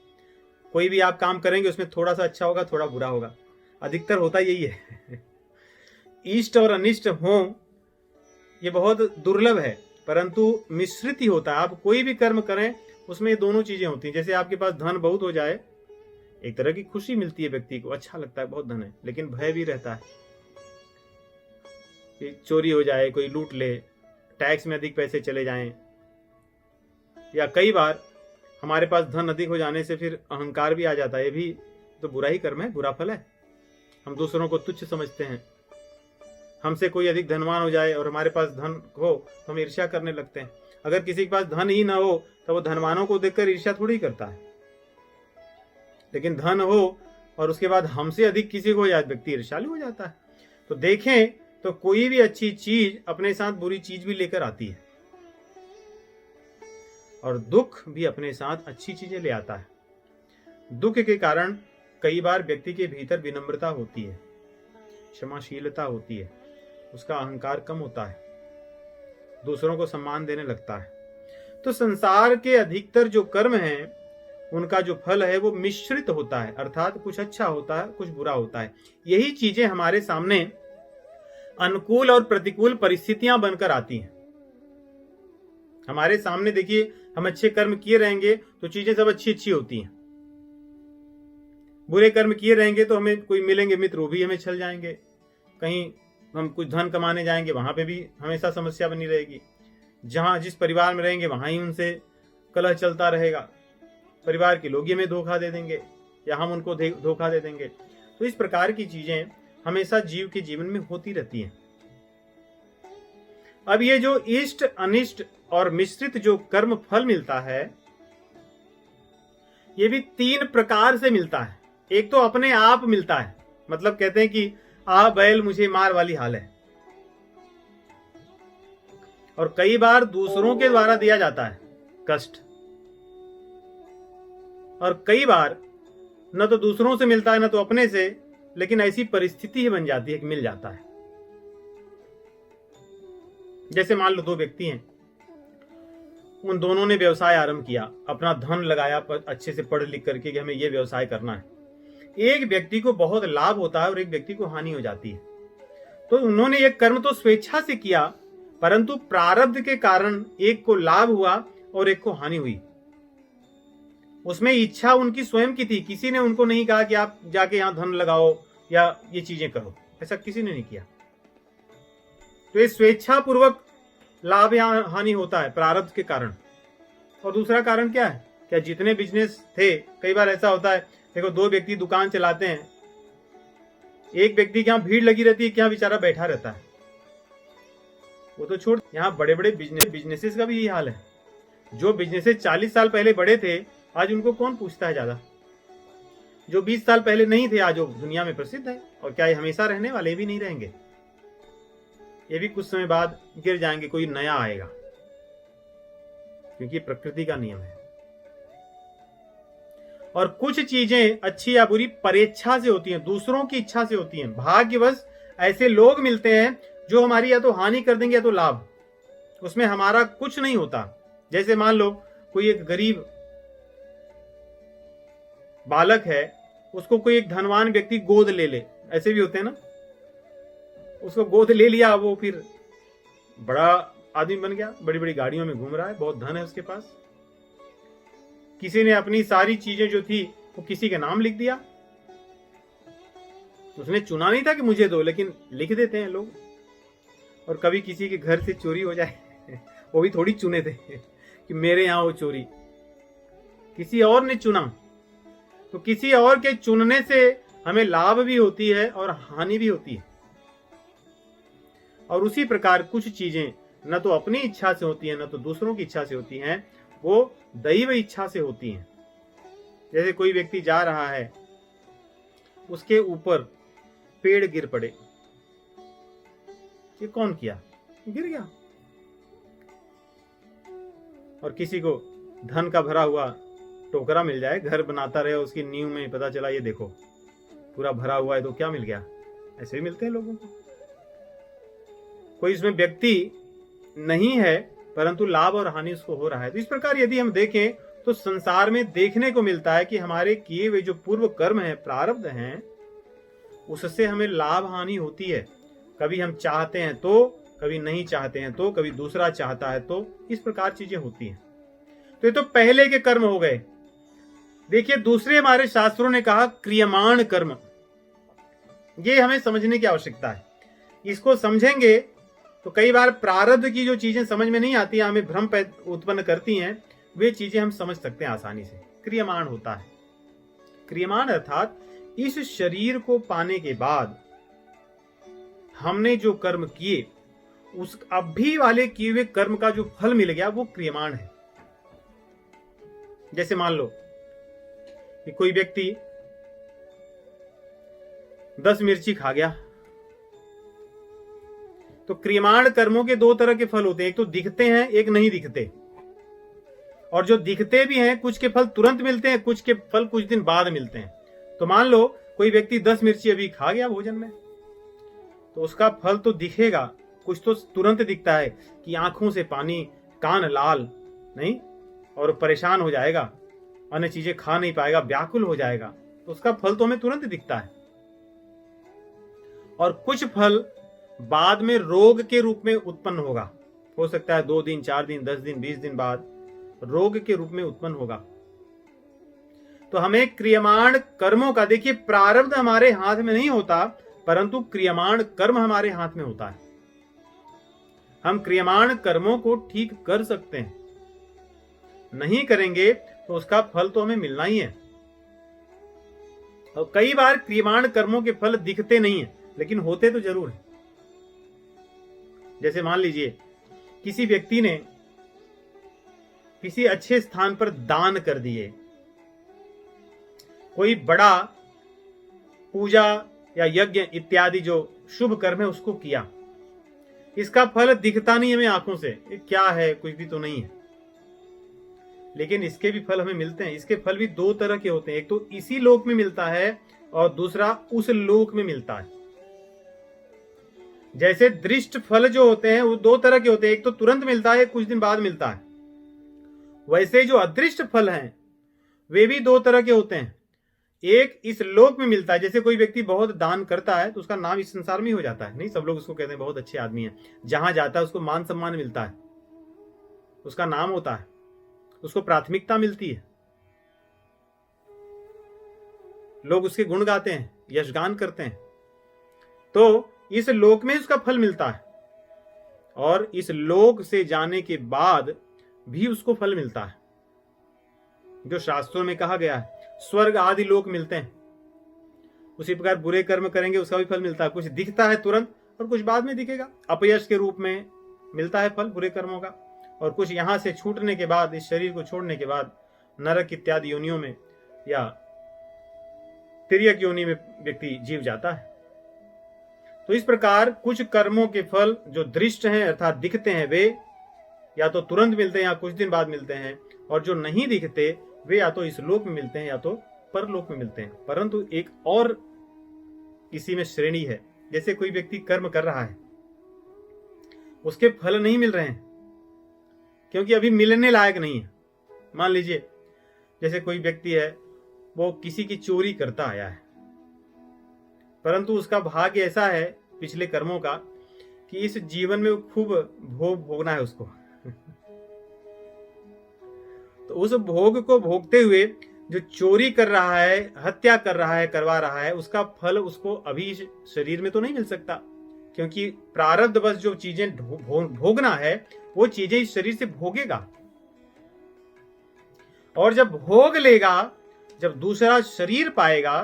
कोई भी आप काम करेंगे उसमें थोड़ा सा अच्छा होगा, थोड़ा बुरा होगा, अधिकतर होता यही है। इष्ट और अनिष्ट हो, ये बहुत दुर्लभ है। परंतु मिश्रित ही होता है। आप कोई भी कर्म करें उसमें ये दोनों चीजें होती हैं। जैसे आपके पास धन बहुत हो जाए, एक तरह की खुशी मिलती है व्यक्ति को, अच्छा लगता है बहुत धन है, लेकिन भय भी रहता है कि चोरी हो जाए, कोई लूट ले, टैक्स में अधिक पैसे चले जाएं, या कई बार हमारे पास धन अधिक हो जाने से फिर अहंकार भी आ जाता है। ये भी तो बुरा ही कर्म है, बुरा फल है। हम दूसरों को तुच्छ समझते हैं। हमसे कोई अधिक धनवान हो जाए और हमारे पास धन हो तो हम ईर्ष्या करने लगते हैं। अगर किसी के पास धन ही ना हो तो वो धनवानों को देखकर ईर्ष्या थोड़ी करता है, लेकिन धन हो और उसके बाद हमसे अधिक किसी को हो जाए, व्यक्ति ईर्ष्यालु हो जाता है। तो देखें तो कोई भी अच्छी चीज अपने साथ बुरी चीज भी लेकर आती है, और दुख भी अपने साथ अच्छी चीजें ले आता है। दुख के कारण कई बार व्यक्ति के भीतर विनम्रता होती है, क्षमाशीलता होती है, उसका अहंकार कम होता है, दूसरों को सम्मान देने लगता है। तो संसार के अधिकतर जो कर्म हैं उनका जो फल है वो मिश्रित होता है, अर्थात कुछ अच्छा होता है, कुछ बुरा होता है। यही चीजें हमारे सामने अनुकूल और प्रतिकूल परिस्थितियां बनकर आती हैं। हमारे सामने देखिए, हम अच्छे कर्म किए रहेंगे तो चीजें सब अच्छी अच्छी होती हैं। बुरे कर्म किए रहेंगे तो हमें कोई मिलेंगे मित्र, वो भी हमें छल जाएंगे। कहीं हम कुछ धन कमाने जाएंगे, वहां पे भी हमेशा समस्या बनी रहेगी। जहां जिस परिवार में रहेंगे वहां ही उनसे कलह चलता रहेगा। परिवार के लोग ही हमें धोखा दे देंगे या हम उनको धोखा दे देंगे। तो इस प्रकार की चीजें हमेशा जीव के जीवन में होती रहती हैं। अब ये जो इष्ट अनिष्ट और मिश्रित जो कर्म फल मिलता है, ये भी 3 प्रकार से मिलता है। एक तो अपने आप मिलता है, मतलब कहते हैं कि आ बैल मुझे मार वाली हाल है। और कई बार दूसरों के द्वारा दिया जाता है कष्ट, और कई बार न तो दूसरों से मिलता है न तो अपने से, लेकिन ऐसी परिस्थिति ही बन जाती है कि मिल जाता है। जैसे मान लो 2 व्यक्ति हैं, उन दोनों ने व्यवसाय आरंभ किया, अपना धन लगाया अच्छे से पढ़ लिख करके कि हमें यह व्यवसाय करना है। एक व्यक्ति को बहुत लाभ होता है और एक व्यक्ति को हानि हो जाती है। तो उन्होंने एक कर्म तो स्वेच्छा से किया, परंतु प्रारब्ध के कारण एक को लाभ हुआ और एक को हानि हुई। उसमें इच्छा उनकी स्वयं की थी, किसी ने उनको नहीं कहा कि आप जाके यहां धन लगाओ या ये चीजें करो, ऐसा किसी ने नहीं किया। तो ये स्वेच्छा पूर्वक लाभ या हानि होता है प्रारब्ध के कारण। और दूसरा कारण क्या है, क्या जितने बिजनेस थे, कई बार ऐसा होता है, देखो 2 व्यक्ति दुकान चलाते हैं, एक व्यक्ति के यहाँ भीड़ लगी रहती है, क्या बेचारा बैठा रहता है, वो तो छोड़। यहाँ बड़े बड़े बिजनेसेस का भी यही हाल है। जो बिजनेसेस 40 साल पहले बड़े थे, आज उनको कौन पूछता है ज्यादा। जो 20 साल पहले नहीं थे, आज वो दुनिया में प्रसिद्ध है। और क्या ये हमेशा रहने वाले भी नहीं रहेंगे, ये भी कुछ समय बाद गिर जाएंगे, कोई नया आएगा, क्योंकि प्रकृति का नियम है। और कुछ चीजें अच्छी या बुरी परेच्छा से होती हैं, दूसरों की इच्छा से होती हैं। भाग्यवश ऐसे लोग मिलते हैं जो हमारी या तो हानि कर देंगे या तो लाभ, उसमें हमारा कुछ नहीं होता। जैसे मान लो कोई एक गरीब बालक है, उसको कोई एक धनवान व्यक्ति गोद ले ले, ऐसे भी होते हैं ना, उसको गोद ले लिया, वो फिर बड़ा आदमी बन गया, बड़ी बड़ी गाड़ियों में घूम रहा है, बहुत धन है उसके पास। किसी ने अपनी सारी चीजें जो थी वो किसी के नाम लिख दिया, उसने चुना नहीं था कि मुझे दो, लेकिन लिख देते हैं लोग। और कभी किसी के घर से चोरी हो जाए, वो भी थोड़ी चुने थे कि मेरे यहां वो चोरी, किसी और ने चुना। तो किसी और के चुनने से हमें लाभ भी होती है और हानि भी होती है। और उसी प्रकार कुछ चीजें न तो अपनी इच्छा से होती हैं, न तो दूसरों की इच्छा से होती हैं, वो दैव इच्छा से होती हैं। जैसे कोई व्यक्ति जा रहा है, उसके ऊपर पेड़ गिर पड़े, ये कौन किया, गिर गया। और किसी को धन का भरा हुआ टोकरा मिल जाए, घर बनाता रहे, उसकी नींव में पता चला ये देखो पूरा भरा हुआ है, तो क्या मिल गया। ऐसे भी मिलते हैं लोगों को। कोई इसमें व्यक्ति नहीं है, परंतु लाभ और हानि उसको हो रहा है। तो इस प्रकार यदि हम देखें तो संसार में देखने को मिलता है कि हमारे किए हुए जो पूर्व कर्म है, प्रारब्ध हैं, उससे हमें लाभ हानि होती है। कभी हम चाहते हैं तो, कभी नहीं चाहते हैं तो, कभी दूसरा चाहता है तो, इस प्रकार चीजें होती हैं। तो ये तो पहले के कर्म हो गए। देखिए दूसरे हमारे शास्त्रों ने कहा क्रियमाण कर्म। ये हमें समझने की आवश्यकता है। इसको समझेंगे तो कई बार प्रारब्ध की जो चीजें समझ में नहीं आती, हमें भ्रम उत्पन्न करती हैं, वे चीजें हम समझ सकते हैं आसानी से। क्रियमाण होता है, क्रियमाण अर्थात इस शरीर को पाने के बाद हमने जो कर्म किए, उस अभी वाले किए हुए कर्म का जो फल मिल गया वो क्रियमाण है। जैसे मान लो कि कोई व्यक्ति 10 मिर्ची खा गया, तो क्रियमाण कर्मों के 2 तरह के फल होते हैं, एक तो दिखते हैं, एक नहीं दिखते। और जो दिखते भी हैं, कुछ के फल तुरंत मिलते हैं, कुछ के फल कुछ दिन बाद मिलते हैं। तो मान लो कोई व्यक्ति 10 मिर्ची अभी खा गया भोजन में, तो उसका फल तो दिखेगा, कुछ तो तुरंत दिखता है कि आंखों से पानी, कान लाल, नहीं, और परेशान हो जाएगा, अन्य चीजें खा नहीं पाएगा, व्याकुल हो जाएगा, तो उसका फल तो हमें तुरंत दिखता है। और कुछ फल बाद में रोग के रूप में उत्पन्न होगा, हो सकता है 2 दिन, 4 दिन, 10 दिन, 20 दिन बाद रोग के रूप में उत्पन्न होगा। तो हमें क्रियमाण कर्मों का, देखिए प्रारब्ध हमारे हाथ में नहीं होता, परंतु क्रियमाण कर्म हमारे हाथ में होता है। हम क्रियमाण कर्मों को ठीक कर सकते हैं, नहीं करेंगे तो उसका फल तो हमें मिलना ही है। और कई बार क्रियमाण कर्मों के फल दिखते नहीं है, लेकिन होते तो जरूर है। जैसे मान लीजिए किसी व्यक्ति ने किसी अच्छे स्थान पर दान कर दिए, कोई बड़ा पूजा या यज्ञ इत्यादि जो शुभ कर्म है उसको किया, इसका फल दिखता नहीं हमें आंखों से, ये क्या है, कुछ भी तो नहीं है, लेकिन इसके भी फल हमें मिलते हैं। इसके फल भी 2 तरह के होते हैं, एक तो इसी लोक में मिलता है और दूसरा उस लोक में मिलता है। जैसे दृष्ट फल जो होते हैं वो 2 तरह के होते हैं, एक तो तुरंत मिलता है, कुछ दिन बाद मिलता है। वैसे जो अदृष्ट फल हैं वे भी 2 तरह के होते हैं, एक इस लोक में मिलता है, जैसे कोई व्यक्ति बहुत दान करता है तो उसका नाम इस संसार में ही हो जाता है, नहीं, सब लोग उसको कहते हैं बहुत अच्छे आदमी है, जहां जाता है उसको मान सम्मान मिलता है, उसका नाम होता है, उसको प्राथमिकता मिलती है, लोग उसके गुण गाते हैं, यशगान करते हैं, तो इस लोक में उसका फल मिलता है। और इस लोक से जाने के बाद भी उसको फल मिलता है, जो शास्त्रों में कहा गया है स्वर्ग आदि लोक मिलते हैं। उसी प्रकार बुरे कर्म करेंगे उसका भी फल मिलता है, कुछ दिखता है तुरंत और कुछ बाद में दिखेगा, अपयश के रूप में मिलता है फल बुरे कर्मों का, और कुछ यहां से छूटने के बाद, इस शरीर को छोड़ने के बाद नरक इत्यादि योनियों में या तिर्यक योनि में व्यक्ति जीव जाता है। तो इस प्रकार कुछ कर्मों के फल जो दृष्ट हैं अर्थात दिखते हैं, वे या तो तुरंत मिलते हैं या कुछ दिन बाद मिलते हैं, और जो नहीं दिखते वे या तो इस लोक में मिलते हैं या तो परलोक में मिलते हैं। परंतु एक और इसी में श्रेणी है, जैसे कोई व्यक्ति कर्म कर रहा है, उसके फल नहीं मिल रहे हैं क्योंकि अभी मिलने लायक नहीं है। मान लीजिए जैसे कोई व्यक्ति है, वो किसी की चोरी करता आया है, परंतु उसका भाग्य ऐसा है पिछले कर्मों का कि इस जीवन में खूब भोग भोगना है उसको तो उस भोग को भोगते हुए जो चोरी कर रहा है, हत्या कर रहा है, करवा रहा है, उसका फल उसको अभी इस शरीर में तो नहीं मिल सकता, क्योंकि प्रारब्ध बस जो चीजें भोगना है वो चीजें इस शरीर से भोगेगा, और जब भोग लेगा, जब दूसरा शरीर पाएगा,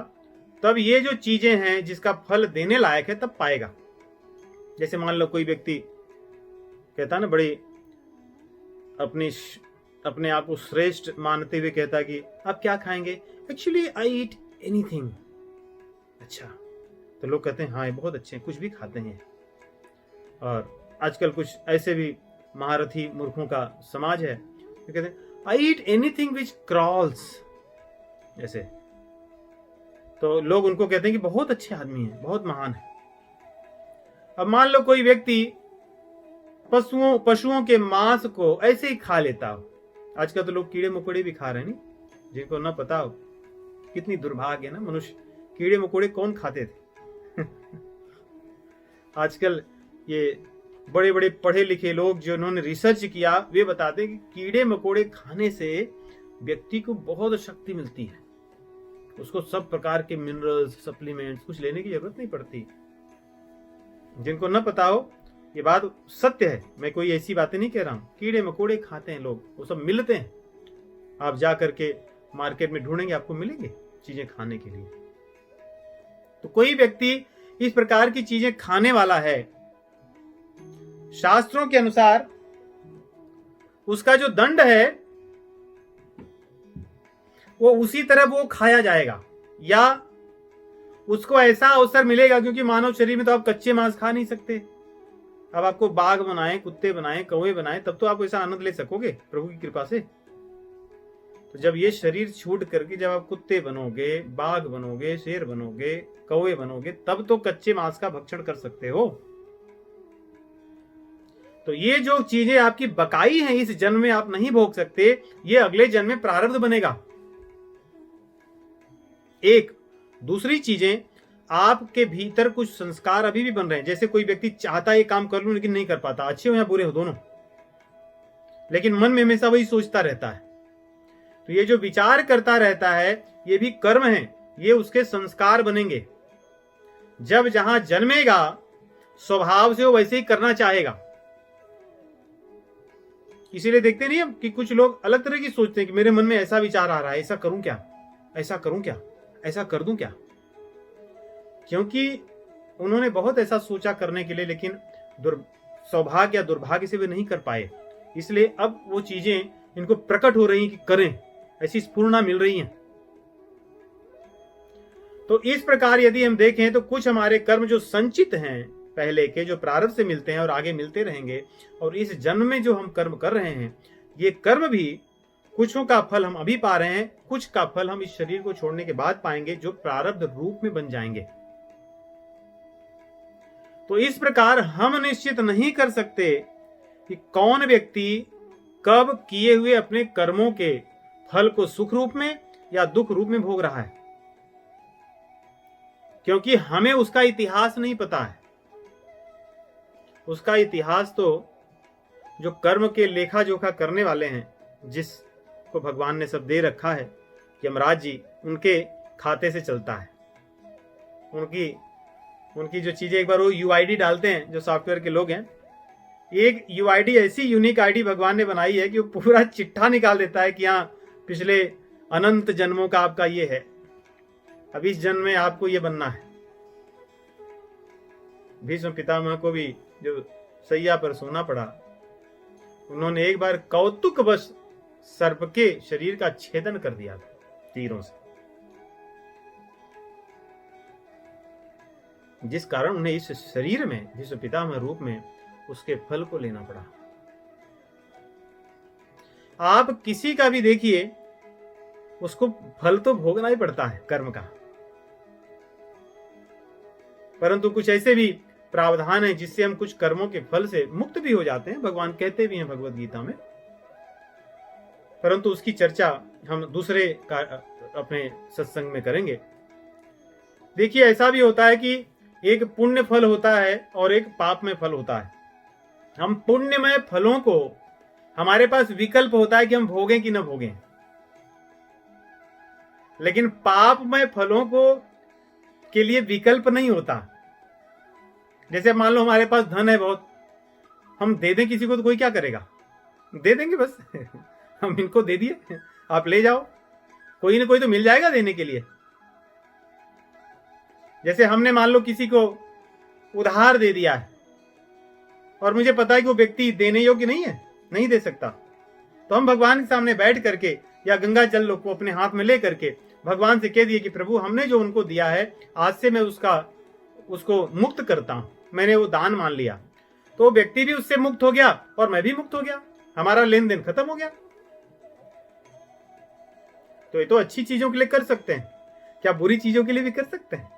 तब ये जो चीजें हैं जिसका फल देने लायक है तब पाएगा। जैसे मान लो कोई व्यक्ति कहता ना, बड़ी अपने आप को श्रेष्ठ मानते हुए कहता है कि आप क्या खाएंगे, एक्चुअली आई ईट एनीथिंग। अच्छा, तो लोग कहते हैं हाँ ये बहुत अच्छे हैं, कुछ भी खाते हैं। और आजकल कुछ ऐसे भी महारथी मूर्खों का समाज है जो कहते हैं आई ईट एनीथिंग विच क्रॉल्स, ऐसे। तो लोग उनको कहते हैं कि बहुत अच्छे आदमी हैं, बहुत महान है। अब मान लो कोई व्यक्ति पशुओं के मांस को ऐसे ही खा लेता हो। आजकल तो लोग कीड़े मकोड़े भी खा रहे हैं, नहीं, जिनको ना पता हो। कितनी दुर्भाग्य है ना मनुष्य, कीड़े मकोड़े कौन खाते थे आजकल ये बड़े बड़े पढ़े लिखे लोग जिन्होंने रिसर्च किया वे बताते हैं कि कीड़े मकोड़े खाने से व्यक्ति को बहुत शक्ति मिलती है। उसको सब प्रकार के मिनरल्स, सप्लीमेंट्स कुछ लेने की जरूरत नहीं पड़ती। जिनको न पता हो ये बात सत्य है, मैं कोई ऐसी बातें नहीं कह रहा हूं। कीड़े मकोड़े खाते हैं लोग, वो सब मिलते हैं। आप जा करके मार्केट में ढूंढेंगे, आपको मिलेंगे चीजें खाने के लिए। तो कोई व्यक्ति इस प्रकार की चीजें खाने वाला है, शास्त्रों के अनुसार उसका जो दंड है वो उसी तरह वो खाया जाएगा, या उसको ऐसा अवसर मिलेगा, क्योंकि मानव शरीर में तो आप कच्चे मांस खा नहीं सकते। अब आपको बाघ बनाए, कुत्ते बनाए, कौवे बनाए, तब तो आप ऐसा आनंद ले सकोगे प्रभु की कृपा से। तो जब ये शरीर छूट करके जब आप कुत्ते बनोगे, बाघ बनोगे, शेर बनोगे, कौवे बनोगे, तब तो कच्चे मांस का भक्षण कर सकते हो। तो ये जो चीजें आपकी बकाई हैं इस जन्म में आप नहीं भोग सकते, ये अगले जन्म में प्रारब्ध बनेगा। एक दूसरी चीजें, आपके भीतर कुछ संस्कार अभी भी बन रहे हैं। जैसे कोई व्यक्ति चाहता है ये काम कर लूं लेकिन नहीं कर पाता, अच्छे हो या बुरे हो दोनों, लेकिन मन में हमेशा वही सोचता रहता है। तो ये जो विचार करता रहता है ये भी कर्म है, ये उसके संस्कार बनेंगे। जब जहां जन्मेगा स्वभाव से वो वैसे ही करना चाहेगा। इसीलिए देखते नहीं हम कि कुछ लोग अलग तरह की सोचते हैं कि मेरे मन में ऐसा विचार आ रहा है, ऐसा करूं क्या, ऐसा करूं क्या, ऐसा कर दूं क्या, क्योंकि उन्होंने बहुत ऐसा सोचा करने के लिए, लेकिन सौभाग्य या दुर्भाग्य से वे नहीं कर पाए। इसलिए अब वो चीजें इनको प्रकट हो रही हैं कि करें, ऐसी स्फूर्णा मिल रही हैं। तो इस प्रकार यदि हम देखें तो कुछ हमारे कर्म जो संचित हैं पहले के, जो प्रारब्ध से मिलते हैं और आगे मिलते रहेंगे, और इस जन्म में जो हम कर्म कर रहे हैं, ये कर्म भी कुछों का फल हम अभी पा रहे हैं, कुछ का फल हम इस शरीर को छोड़ने के बाद पाएंगे, जो प्रारब्ध रूप में बन जाएंगे। तो इस प्रकार हम निश्चित नहीं कर सकते कि कौन व्यक्ति कब किए हुए अपने कर्मों के फल को सुख रूप में या दुख रूप में भोग रहा है, क्योंकि हमें उसका इतिहास नहीं पता है। उसका इतिहास तो जो कर्म के लेखा जोखा करने वाले हैं, जिसको भगवान ने सब दे रखा है, यमराज जी, उनके खाते से चलता है। उनकी जो चीजें, एक बार वो यूआईडी डालते हैं जो सॉफ्टवेयर के लोग हैं, एक यूआईडी ऐसी यूनिक आईडी भगवान ने बनाई है कि वो पूरा चिट्ठा निकाल देता है कि हाँ पिछले अनंत जन्मों का आपका ये है, अब इस जन्म में आपको ये बनना है। भीष्म पितामह को भी जो सैया पर सोना पड़ा, उन्होंने एक बार कौतुकवश सर्प के शरीर का छेदन कर दिया था तीरों से, जिस कारण उन्हें इस शरीर में भीष्म पितामह रूप में उसके फल को लेना पड़ा। आप किसी का भी देखिए, उसको फल तो भोगना ही पड़ता है कर्म का, परंतु कुछ ऐसे भी प्रावधान है जिससे हम कुछ कर्मों के फल से मुक्त भी हो जाते हैं। भगवान कहते भी हैं भगवत गीता में, परंतु उसकी चर्चा हम दूसरे अपने सत्संग में करेंगे। देखिए, ऐसा भी होता है कि एक पुण्य फल होता है और एक पाप में फल होता है। हम पुण्यमय फलों को, हमारे पास विकल्प होता है कि हम भोगें कि न भोगें, लेकिन पापमय फलों को के लिए विकल्प नहीं होता। जैसे मान लो हमारे पास धन है बहुत, हम दे दें किसी को तो कोई क्या करेगा, दे देंगे बस हम इनको दे दिए, आप ले जाओ, कोई ना कोई तो मिल जाएगा देने के लिए। जैसे हमने मान लो किसी को उधार दे दिया है और मुझे पता है कि वो व्यक्ति देने योग्य नहीं है, नहीं दे सकता, तो हम भगवान के सामने बैठ करके या गंगा जल को अपने हाथ में ले करके भगवान से कह दिए कि प्रभु, हमने जो उनको दिया है आज से मैं उसको मुक्त करता हूं, मैंने वो दान मान लिया। तो व्यक्ति भी उससे मुक्त हो गया और मैं भी मुक्त हो गया, हमारा लेन देन खत्म हो गया। तो ये तो अच्छी चीजों के लिए कर सकते हैं, क्या बुरी चीजों के लिए भी कर सकते हैं?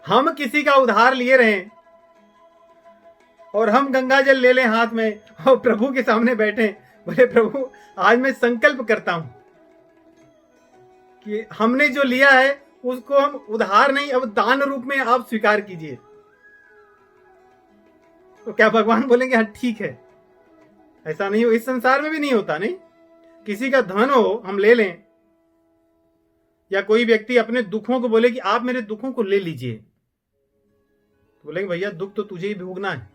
हम किसी का उधार लिए रहें और हम गंगा जल ले लें हाथ में और प्रभु के सामने बैठे, बोले प्रभु आज मैं संकल्प करता हूं कि हमने जो लिया है उसको हम उधार नहीं, अब दान रूप में आप स्वीकार कीजिए। तो क्या भगवान बोलेंगे हाँ ठीक है? ऐसा नहीं हो, इस संसार में भी नहीं होता। नहीं, किसी का धन हो हम ले लें, या कोई व्यक्ति अपने दुखों को बोले कि आप मेरे दुखों को ले लीजिए, तो बोलेंगे भैया दुख तो तुझे ही भोगना है,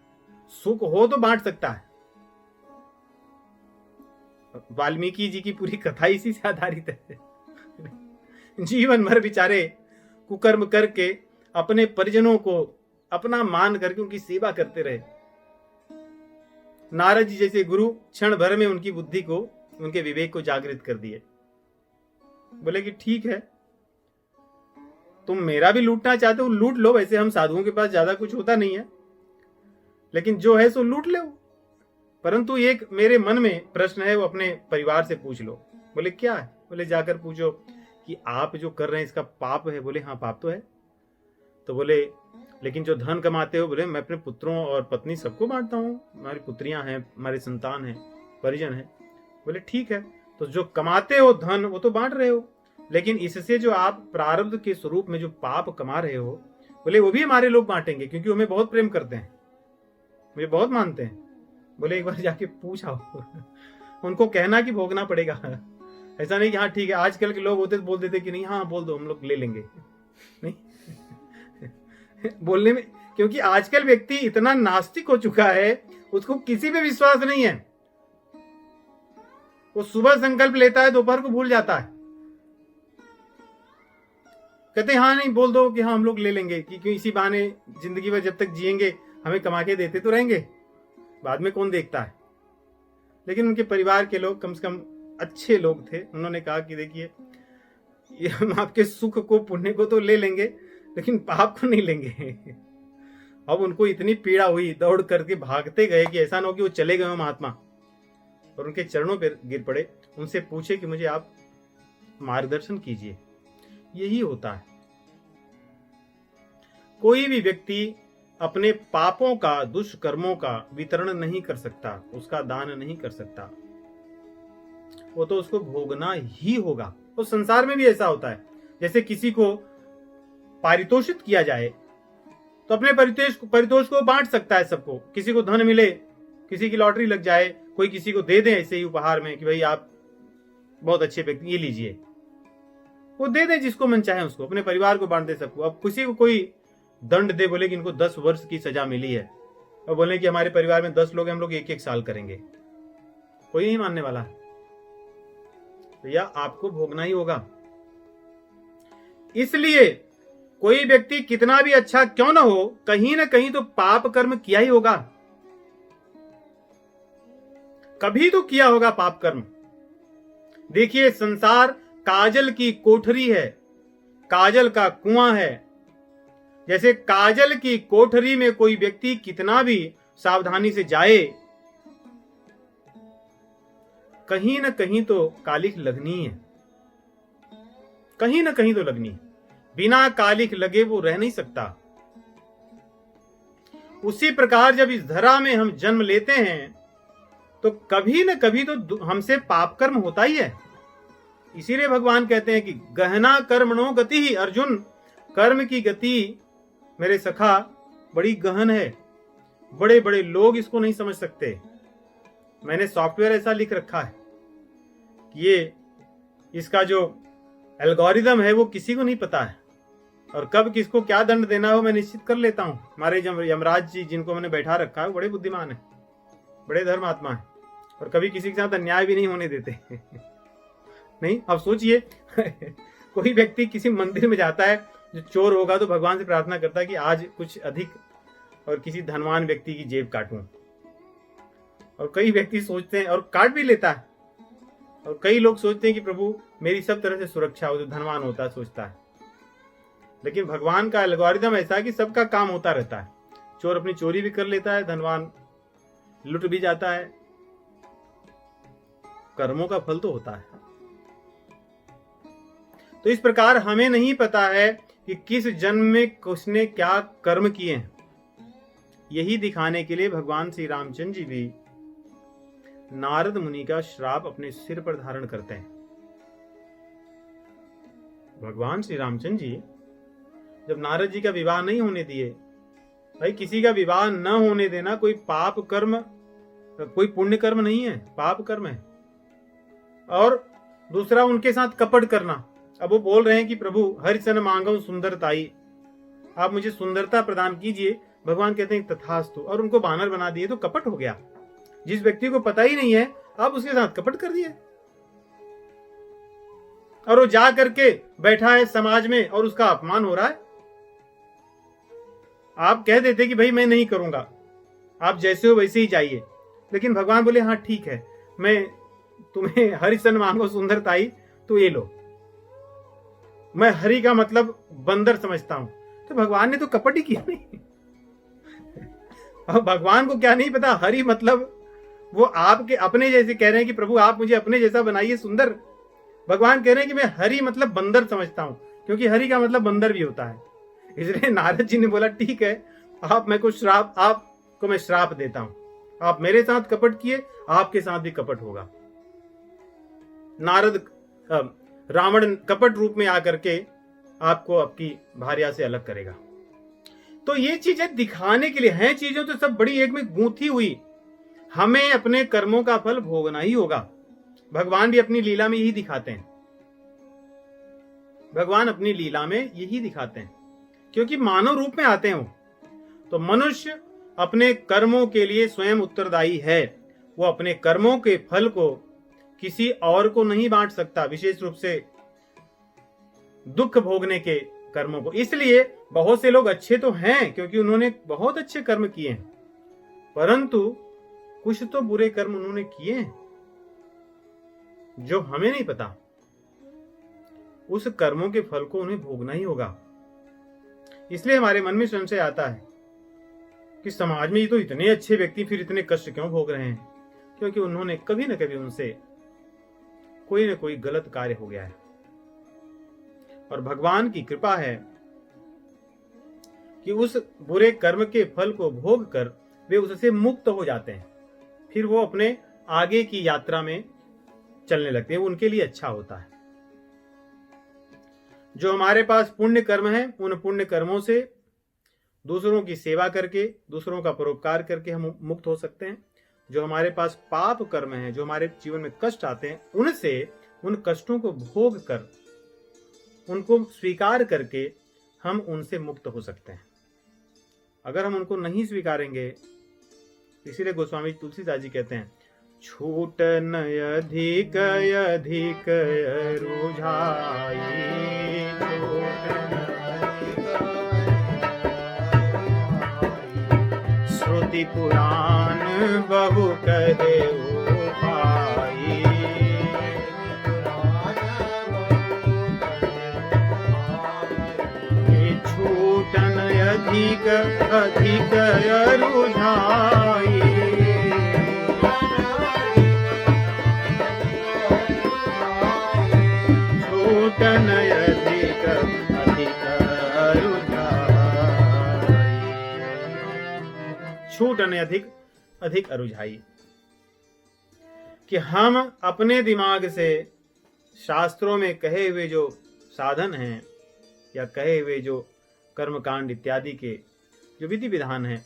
सुख हो तो बांट सकता है। वाल्मीकि जी की पूरी कथा इसी से आधारित है। जीवन भर बेचारे कुकर्म करके अपने परिजनों को अपना मान करके उनकी सेवा करते रहे। नारद जी जैसे गुरु क्षण भर में उनकी बुद्धि को, उनके विवेक को जागृत कर दिए। बोले कि ठीक है, तुम मेरा भी लूटना चाहते हो लूट लो, वैसे हम साधुओं के पास ज्यादा कुछ होता नहीं है, लेकिन जो है सो लूट लो, परंतु एक मेरे मन में प्रश्न है, वो अपने परिवार से पूछ लो। बोले क्या है? बोले जाकर पूछो कि आप जो कर रहे हैं इसका पाप है? बोले हाँ पाप तो है। तो बोले लेकिन जो धन कमाते हो? बोले मैं अपने पुत्रों और पत्नी सबको बांटता हूँ, हमारी पुत्रियां हैं, हमारे संतान हैं, परिजन हैं। बोले ठीक है, तो जो कमाते हो धन वो तो बांट रहे हो, लेकिन इससे जो आप प्रारब्ध के स्वरूप में जो पाप कमा रहे हो, बोले वो भी हमारे लोग बांटेंगे, क्योंकि हमें बहुत प्रेम करते हैं, मुझे बहुत मानते हैं। बोले एक बार जाके पूछा उनको कहना कि भोगना पड़ेगा, ऐसा नहीं कि हाँ ठीक है। आजकल के लोग होते तो बोल देते कि नहीं हाँ बोल दो हम लोग ले लेंगे, नहीं बोलने में, क्योंकि आजकल व्यक्ति इतना नास्तिक हो चुका है, उसको किसी पे विश्वास नहीं है। वो सुबह संकल्प लेता है, दोपहर को भूल जाता है। कहते हैं हाँ नहीं बोल दो कि हाँ हम लोग ले लेंगे, कि क्यों इसी बहाने जिंदगी भर जब तक जिएंगे हमें कमा के देते तो रहेंगे, बाद में कौन देखता है। लेकिन उनके परिवार के लोग कम से कम अच्छे लोग थे, उन्होंने कहा कि देखिए ये हम आपके सुख को पुण्य को तो ले लेंगे, लेकिन पाप को नहीं लेंगे। अब उनको इतनी पीड़ा हुई, दौड़ करके भागते गए कि ऐसा ना हो कि वो चले गए महात्मा, और उनके चरणों पर गिर पड़े, उनसे पूछे कि मुझे आप मार्गदर्शन कीजिए। यही होता है, कोई भी व्यक्ति अपने पापों का, दुष्कर्मों का वितरण नहीं कर सकता, उसका दान नहीं कर सकता, वो तो उसको भोगना ही होगा। तो संसार में भी ऐसा होता है, जैसे किसी को पारितोषित किया जाए तो अपने परितोष को बांट सकता है सबको, किसी को धन मिले, किसी की लॉटरी लग जाए, कोई किसी को दे दे ऐसे ही उपहार में कि भाई आप बहुत अच्छे व्यक्ति, ये लीजिए, वो दे दे जिसको मन चाहे उसको, अपने परिवार को बांट दे सबको। अब किसी को कोई दंड दे, बोले कि इनको 10 वर्ष की सजा मिली है, और बोले कि हमारे परिवार में 10 लोग हैं, हम लोग 1-1 साल करेंगे, कोई नहीं मानने वाला है। भैया आपको भोगना ही होगा। इसलिए कोई व्यक्ति कितना भी अच्छा क्यों ना हो, कहीं ना कहीं तो पाप कर्म किया ही होगा, कभी तो किया होगा पाप कर्म। देखिए संसार काजल की कोठरी है, काजल का कुआं है। जैसे काजल की कोठरी में कोई व्यक्ति कितना भी सावधानी से जाए, कहीं ना कहीं तो कालिख लगनी है, कहीं ना कहीं तो लगनी है। बिना कालिख लगे वो रह नहीं सकता। उसी प्रकार जब इस धरा में हम जन्म लेते हैं तो कभी न कभी तो हमसे पाप कर्म होता ही है। इसीलिए भगवान कहते हैं कि गहना कर्मणो गति ही, अर्जुन कर्म की गति मेरे सखा बड़ी गहन है, बड़े बड़े लोग इसको नहीं समझ सकते। मैंने सॉफ्टवेयर ऐसा लिख रखा है कि ये इसका जो एल्गोरिदम है वो किसी को नहीं पता है, और कब किसको क्या दंड देना हो मैं निश्चित कर लेता हूं। हमारे यमराज जी जिनको मैंने बैठा रखा है बड़े बुद्धिमान है, बड़े धर्मात्मा है, और कभी किसी के साथ अन्याय भी नहीं होने देते। नहीं, अब सोचिए कोई व्यक्ति किसी मंदिर में जाता है, जो चोर होगा तो भगवान से प्रार्थना करता है कि आज कुछ अधिक और किसी धनवान व्यक्ति की जेब काटूं, और कई व्यक्ति सोचते हैं और काट भी लेता है, और कई लोग सोचते हैं कि प्रभु मेरी सब तरह से सुरक्षा हो, जो धनवान होता है सोचता है। लेकिन भगवान का एल्गोरिदम ऐसा है कि सबका काम होता रहता है, चोर अपनी चोरी भी कर लेता है, धनवान लुट भी जाता है, कर्मों का फल तो होता है। तो इस प्रकार हमें नहीं पता है कि किस जन्म में किसने क्या कर्म किए हैं। यही दिखाने के लिए भगवान श्री रामचंद्र जी भी नारद मुनि का श्राप अपने सिर पर धारण करते हैं। भगवान श्री रामचंद्र जी जब नारद जी का विवाह नहीं होने दिए, भाई किसी का विवाह न होने देना कोई पाप कर्म, कोई पुण्य कर्म नहीं है, पाप कर्म है। और दूसरा उनके साथ कपट करना। अब वो बोल रहे हैं कि प्रभु हरिसन मांगो सुंदरताई, आप मुझे सुंदरता प्रदान कीजिए। भगवान कहते हैं तथास्तु, और उनको बानर बना दिए, तो कपट हो गया। जिस व्यक्ति को पता ही नहीं है आप उसके साथ कपट कर दिए, और वो जा करके बैठा है समाज में और उसका अपमान हो रहा है। आप कह देते कि भाई मैं नहीं करूंगा, आप जैसे हो वैसे ही जाइए, लेकिन भगवान बोले हाँ ठीक है, मैं तुम्हें हरिसन मांगो सुंदरताई, तो ये लो। मैं हरि का मतलब बंदर समझता हूं। तो भगवान ने तो कपट ही किया नहीं। अब भगवान को क्या नहीं पता हरि मतलब वो आपके अपने जैसे कह रहे हैं कि प्रभु आप मुझे अपने जैसा बनाइए सुंदर। भगवान कह रहे हैं कि मैं हरि मतलब बंदर समझता हूं, क्योंकि हरि का मतलब बंदर भी होता है। इसलिए नारद जी ने बोला ठीक है, आप मेरे को श्राप, आपको मैं श्राप देता हूं, आप मेरे साथ कपट किए, आपके साथ भी कपट होगा। नारद रावण कपट रूप में आकर के आपको आपकी भार्या से अलग करेगा। तो ये चीजें दिखाने के लिए हैं, चीजें तो सब बड़ी एक में गूंथी हुई। हमें अपने कर्मों का फल भोगना ही होगा। भगवान भी अपनी लीला में यही दिखाते हैं, भगवान अपनी लीला में यही दिखाते हैं, क्योंकि मानव रूप में आते हैं वो। तो मनुष्य अपने कर्मों के लिए स्वयं उत्तरदायी है। वो अपने कर्मों के फल को किसी और को नहीं बांट सकता, विशेष रूप से दुख भोगने के कर्मों को। इसलिए बहुत से लोग अच्छे तो हैं क्योंकि उन्होंने बहुत अच्छे कर्म किए हैं, परंतु कुछ तो बुरे कर्म उन्होंने किए हैं जो हमें नहीं पता। उस कर्मों के फल को उन्हें भोगना ही होगा। इसलिए हमारे मन में स्वयं से आता है कि समाज में ये तो इतने अच्छे व्यक्ति फिर इतने कष्ट क्यों भोग रहे हैं, क्योंकि उन्होंने कभी न कभी उनसे कोई न कोई गलत कार्य हो गया है। और भगवान की कृपा है कि उस बुरे कर्म के फल को भोग कर वे उससे मुक्त हो जाते हैं, फिर वो अपने आगे की यात्रा में चलने लगते हैं। उनके लिए अच्छा होता है। जो हमारे पास पुण्य कर्म है, उन पुण्य कर्मों से दूसरों की सेवा करके, दूसरों का परोपकार करके हम मुक्त हो सकते हैं। जो हमारे पास पाप कर्म है, जो हमारे जीवन में कष्ट आते हैं, उनसे, उन कष्टों को भोग कर, उनको स्वीकार करके हम उनसे मुक्त हो सकते हैं। अगर हम उनको नहीं स्वीकारेंगे, इसीलिए गोस्वामी तुलसीदास जी कहते हैं छूटन अधिक अधिक रुझाई, श्रुति पुराण बहु कहे उपाई, छूटन अधिक अधिक रुझाई, छूटन अधिक अधिक रुझाई, छूटन अधिक अधिक अरुझाई। कि हम अपने दिमाग से शास्त्रों में कहे हुए जो साधन हैं या कहे हुए जो कर्मकांड इत्यादि के जो विधि विधान हैं,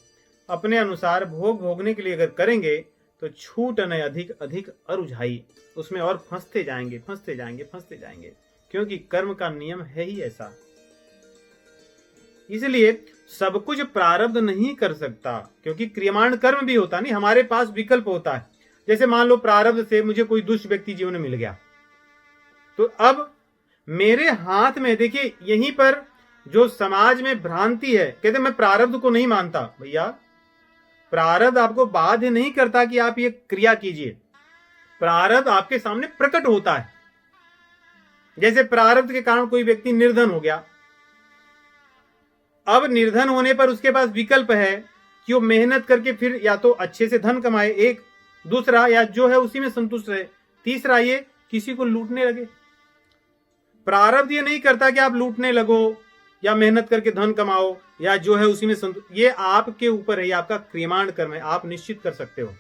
अपने अनुसार भोगने के लिए अगर करेंगे तो छूट न अधिक अधिक अरुझाई, उसमें और फंसते जाएंगे फंसते जाएंगे फंसते जाएंगे, क्योंकि कर्म का नियम है ही ऐसा। इसलिए सब कुछ प्रारब्ध नहीं कर सकता, क्योंकि क्रियमाण कर्म भी होता नहीं, हमारे पास विकल्प होता है। जैसे मान लो प्रारब्ध से मुझे कोई दुष्ट व्यक्ति जीवन में मिल गया, तो अब मेरे हाथ में, देखिए यहीं पर जो समाज में भ्रांति है, कहते मैं प्रारब्ध को नहीं मानता। भैया प्रारब्ध आपको बाध्य नहीं करता कि आप ये क्रिया कीजिए, प्रारब्ध आपके सामने प्रकट होता है। जैसे प्रारब्ध के कारण कोई व्यक्ति निर्धन हो गया, अब निर्धन होने पर उसके पास विकल्प है कि वो मेहनत करके फिर या तो अच्छे से धन कमाए, एक दूसरा, या जो है उसी में संतुष्ट रहे, तीसरा ये किसी को लूटने लगे। प्रारब्ध ये नहीं करता कि आप लूटने लगो या मेहनत करके धन कमाओ या जो है उसी में संतुष्ट, ये आपके ऊपर है, ये आपका क्रियमाण कर्म है। आप निश्चित कर सकते हो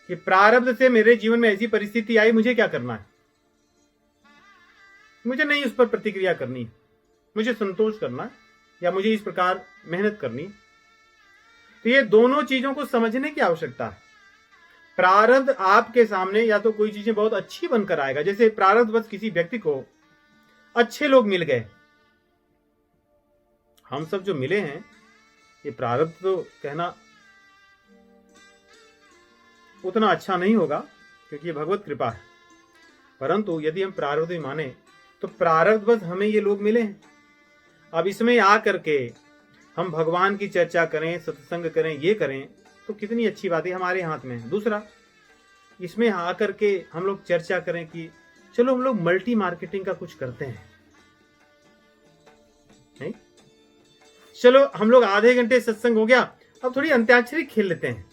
कि प्रारब्ध से मेरे जीवन में ऐसी परिस्थिति आई, मुझे क्या करना है, मुझे नहीं उस पर प्रतिक्रिया करनी है, मुझे संतोष करना है या मुझे इस प्रकार मेहनत करनी, तो ये दोनों चीजों को समझने की आवश्यकता है। प्रारब्ध आपके सामने या तो कोई चीजें बहुत अच्छी बनकर आएगा, जैसे प्रारब्ध बस किसी व्यक्ति को अच्छे लोग मिल गए, हम सब जो मिले हैं ये प्रारब्ध तो कहना उतना अच्छा नहीं होगा क्योंकि ये भगवत कृपा है, परंतु यदि हम प्रारब्ध भी माने तो प्रारब्ध बस हमें ये लोग मिले हैं। अब इसमें आकर के हम भगवान की चर्चा करें, सत्संग करें, ये करें तो कितनी अच्छी बात है, हमारे हाथ में है। दूसरा, इसमें आकर के हम लोग चर्चा करें कि चलो हम लोग मल्टी मार्केटिंग का कुछ करते हैं, नहीं? चलो हम लोग आधे घंटे सत्संग हो गया, अब थोड़ी अंत्याक्षरी खेल लेते हैं,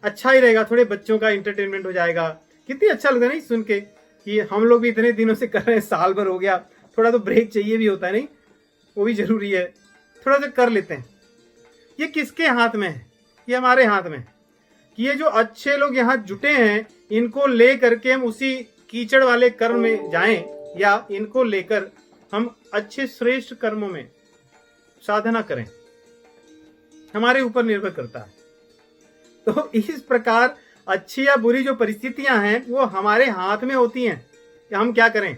अच्छा ही रहेगा, थोड़े बच्चों का एंटरटेनमेंट हो जाएगा। कितनी अच्छा लगता है नहीं सुन के कि हम लोग भी इतने दिनों से कर रहे हैं, साल भर हो गया, थोड़ा तो ब्रेक चाहिए भी होता है, नहीं? वो भी जरूरी है, थोड़ा सा कर लेते हैं। ये किसके हाथ में है? ये हमारे हाथ में है कि ये जो अच्छे लोग यहाँ जुटे हैं इनको ले करके हम उसी कीचड़ वाले कर्म में जाएं या इनको लेकर हम अच्छे श्रेष्ठ कर्मों में साधना करें, हमारे ऊपर निर्भर करता है। तो इस प्रकार अच्छी या बुरी जो परिस्थितियां हैं वो हमारे हाथ में होती हैं कि हम क्या करें।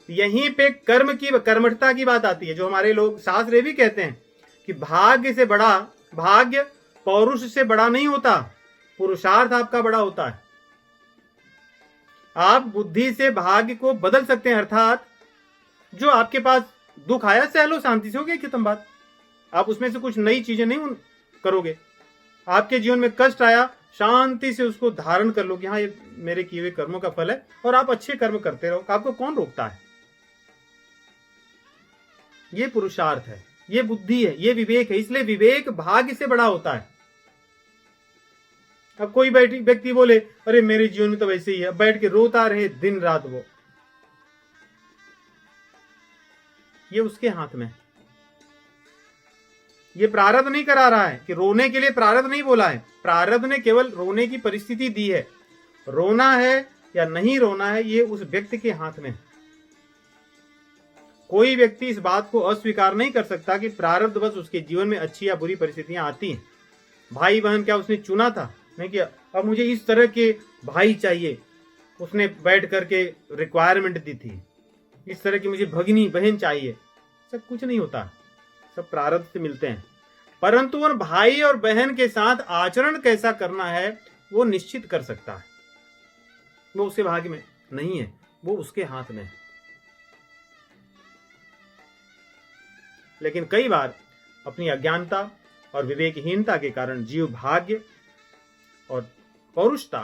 यहीं पे कर्म की कर्मठता की बात आती है, जो हमारे लोग शास्त्र भी कहते हैं कि भाग्य से बड़ा, भाग्य पौरुष से बड़ा नहीं होता, पुरुषार्थ आपका बड़ा होता है। आप बुद्धि से भाग्य को बदल सकते हैं, अर्थात जो आपके पास दुख आया सह लो, शांति से हो गई, खत्म बात। आप उसमें से कुछ नई चीजें नहीं करोगे। आपके जीवन में कष्ट आया, शांति से उसको धारण कर लो कि हाँ ये मेरे किए हुए कर्मों का फल है, और आप अच्छे कर्म करते रहो। आपको कौन रोकता है? ये पुरुषार्थ है, ये बुद्धि है, ये विवेक है। इसलिए विवेक भाग्य से बड़ा होता है। अब कोई व्यक्ति बोले अरे मेरे जीवन में तो वैसे ही है, बैठ के रोता रहे दिन रात, वो ये उसके हाथ में है। ये प्रारब्ध नहीं करा रहा है कि रोने के लिए प्रारब्ध नहीं बोला है, प्रारब्ध ने केवल रोने की परिस्थिति दी है। रोना है या नहीं रोना है ये उस व्यक्ति के हाथ में है। कोई व्यक्ति इस बात को अस्वीकार नहीं कर सकता कि प्रारब्ध बस उसके जीवन में अच्छी या बुरी परिस्थितियां आती हैं। भाई बहन क्या उसने चुना था? नहीं किया। अब मुझे इस तरह के भाई चाहिए, उसने बैठ करके रिक्वायरमेंट दी थी, इस तरह की मुझे भगिनी बहन चाहिए, सब कुछ नहीं होता, सब प्रारब्ध से मिलते हैं। परंतु उन भाई और बहन के साथ आचरण कैसा करना है वो निश्चित कर सकता है। वो उसके भाग्य में नहीं है, वो उसके हाथ में है। लेकिन कई बार अपनी अज्ञानता और विवेकहीनता के कारण जीव भाग्य और पौरुषता,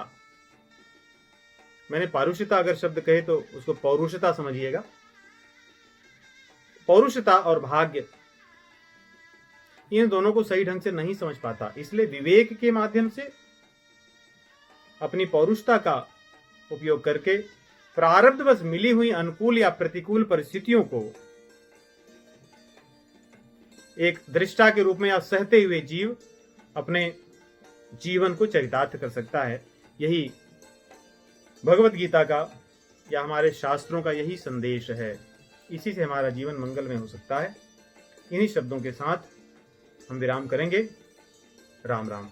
मैंने पारुषता अगर शब्द कहे तो उसको पौरुषता समझिएगा, पौरुषता और भाग्य इन दोनों को सही ढंग से नहीं समझ पाता। इसलिए विवेक के माध्यम से अपनी पौरुषता का उपयोग करके प्रारब्ध बस मिली हुई अनुकूल या प्रतिकूल परिस्थितियों को एक दृष्टा के रूप में या सहते हुए जीव अपने जीवन को चरितार्थ कर सकता है। यही भगवत गीता का या हमारे शास्त्रों का यही संदेश है। इसी से हमारा जीवन मंगलमय हो सकता है। इन्हीं शब्दों के साथ हम विराम करेंगे। राम राम।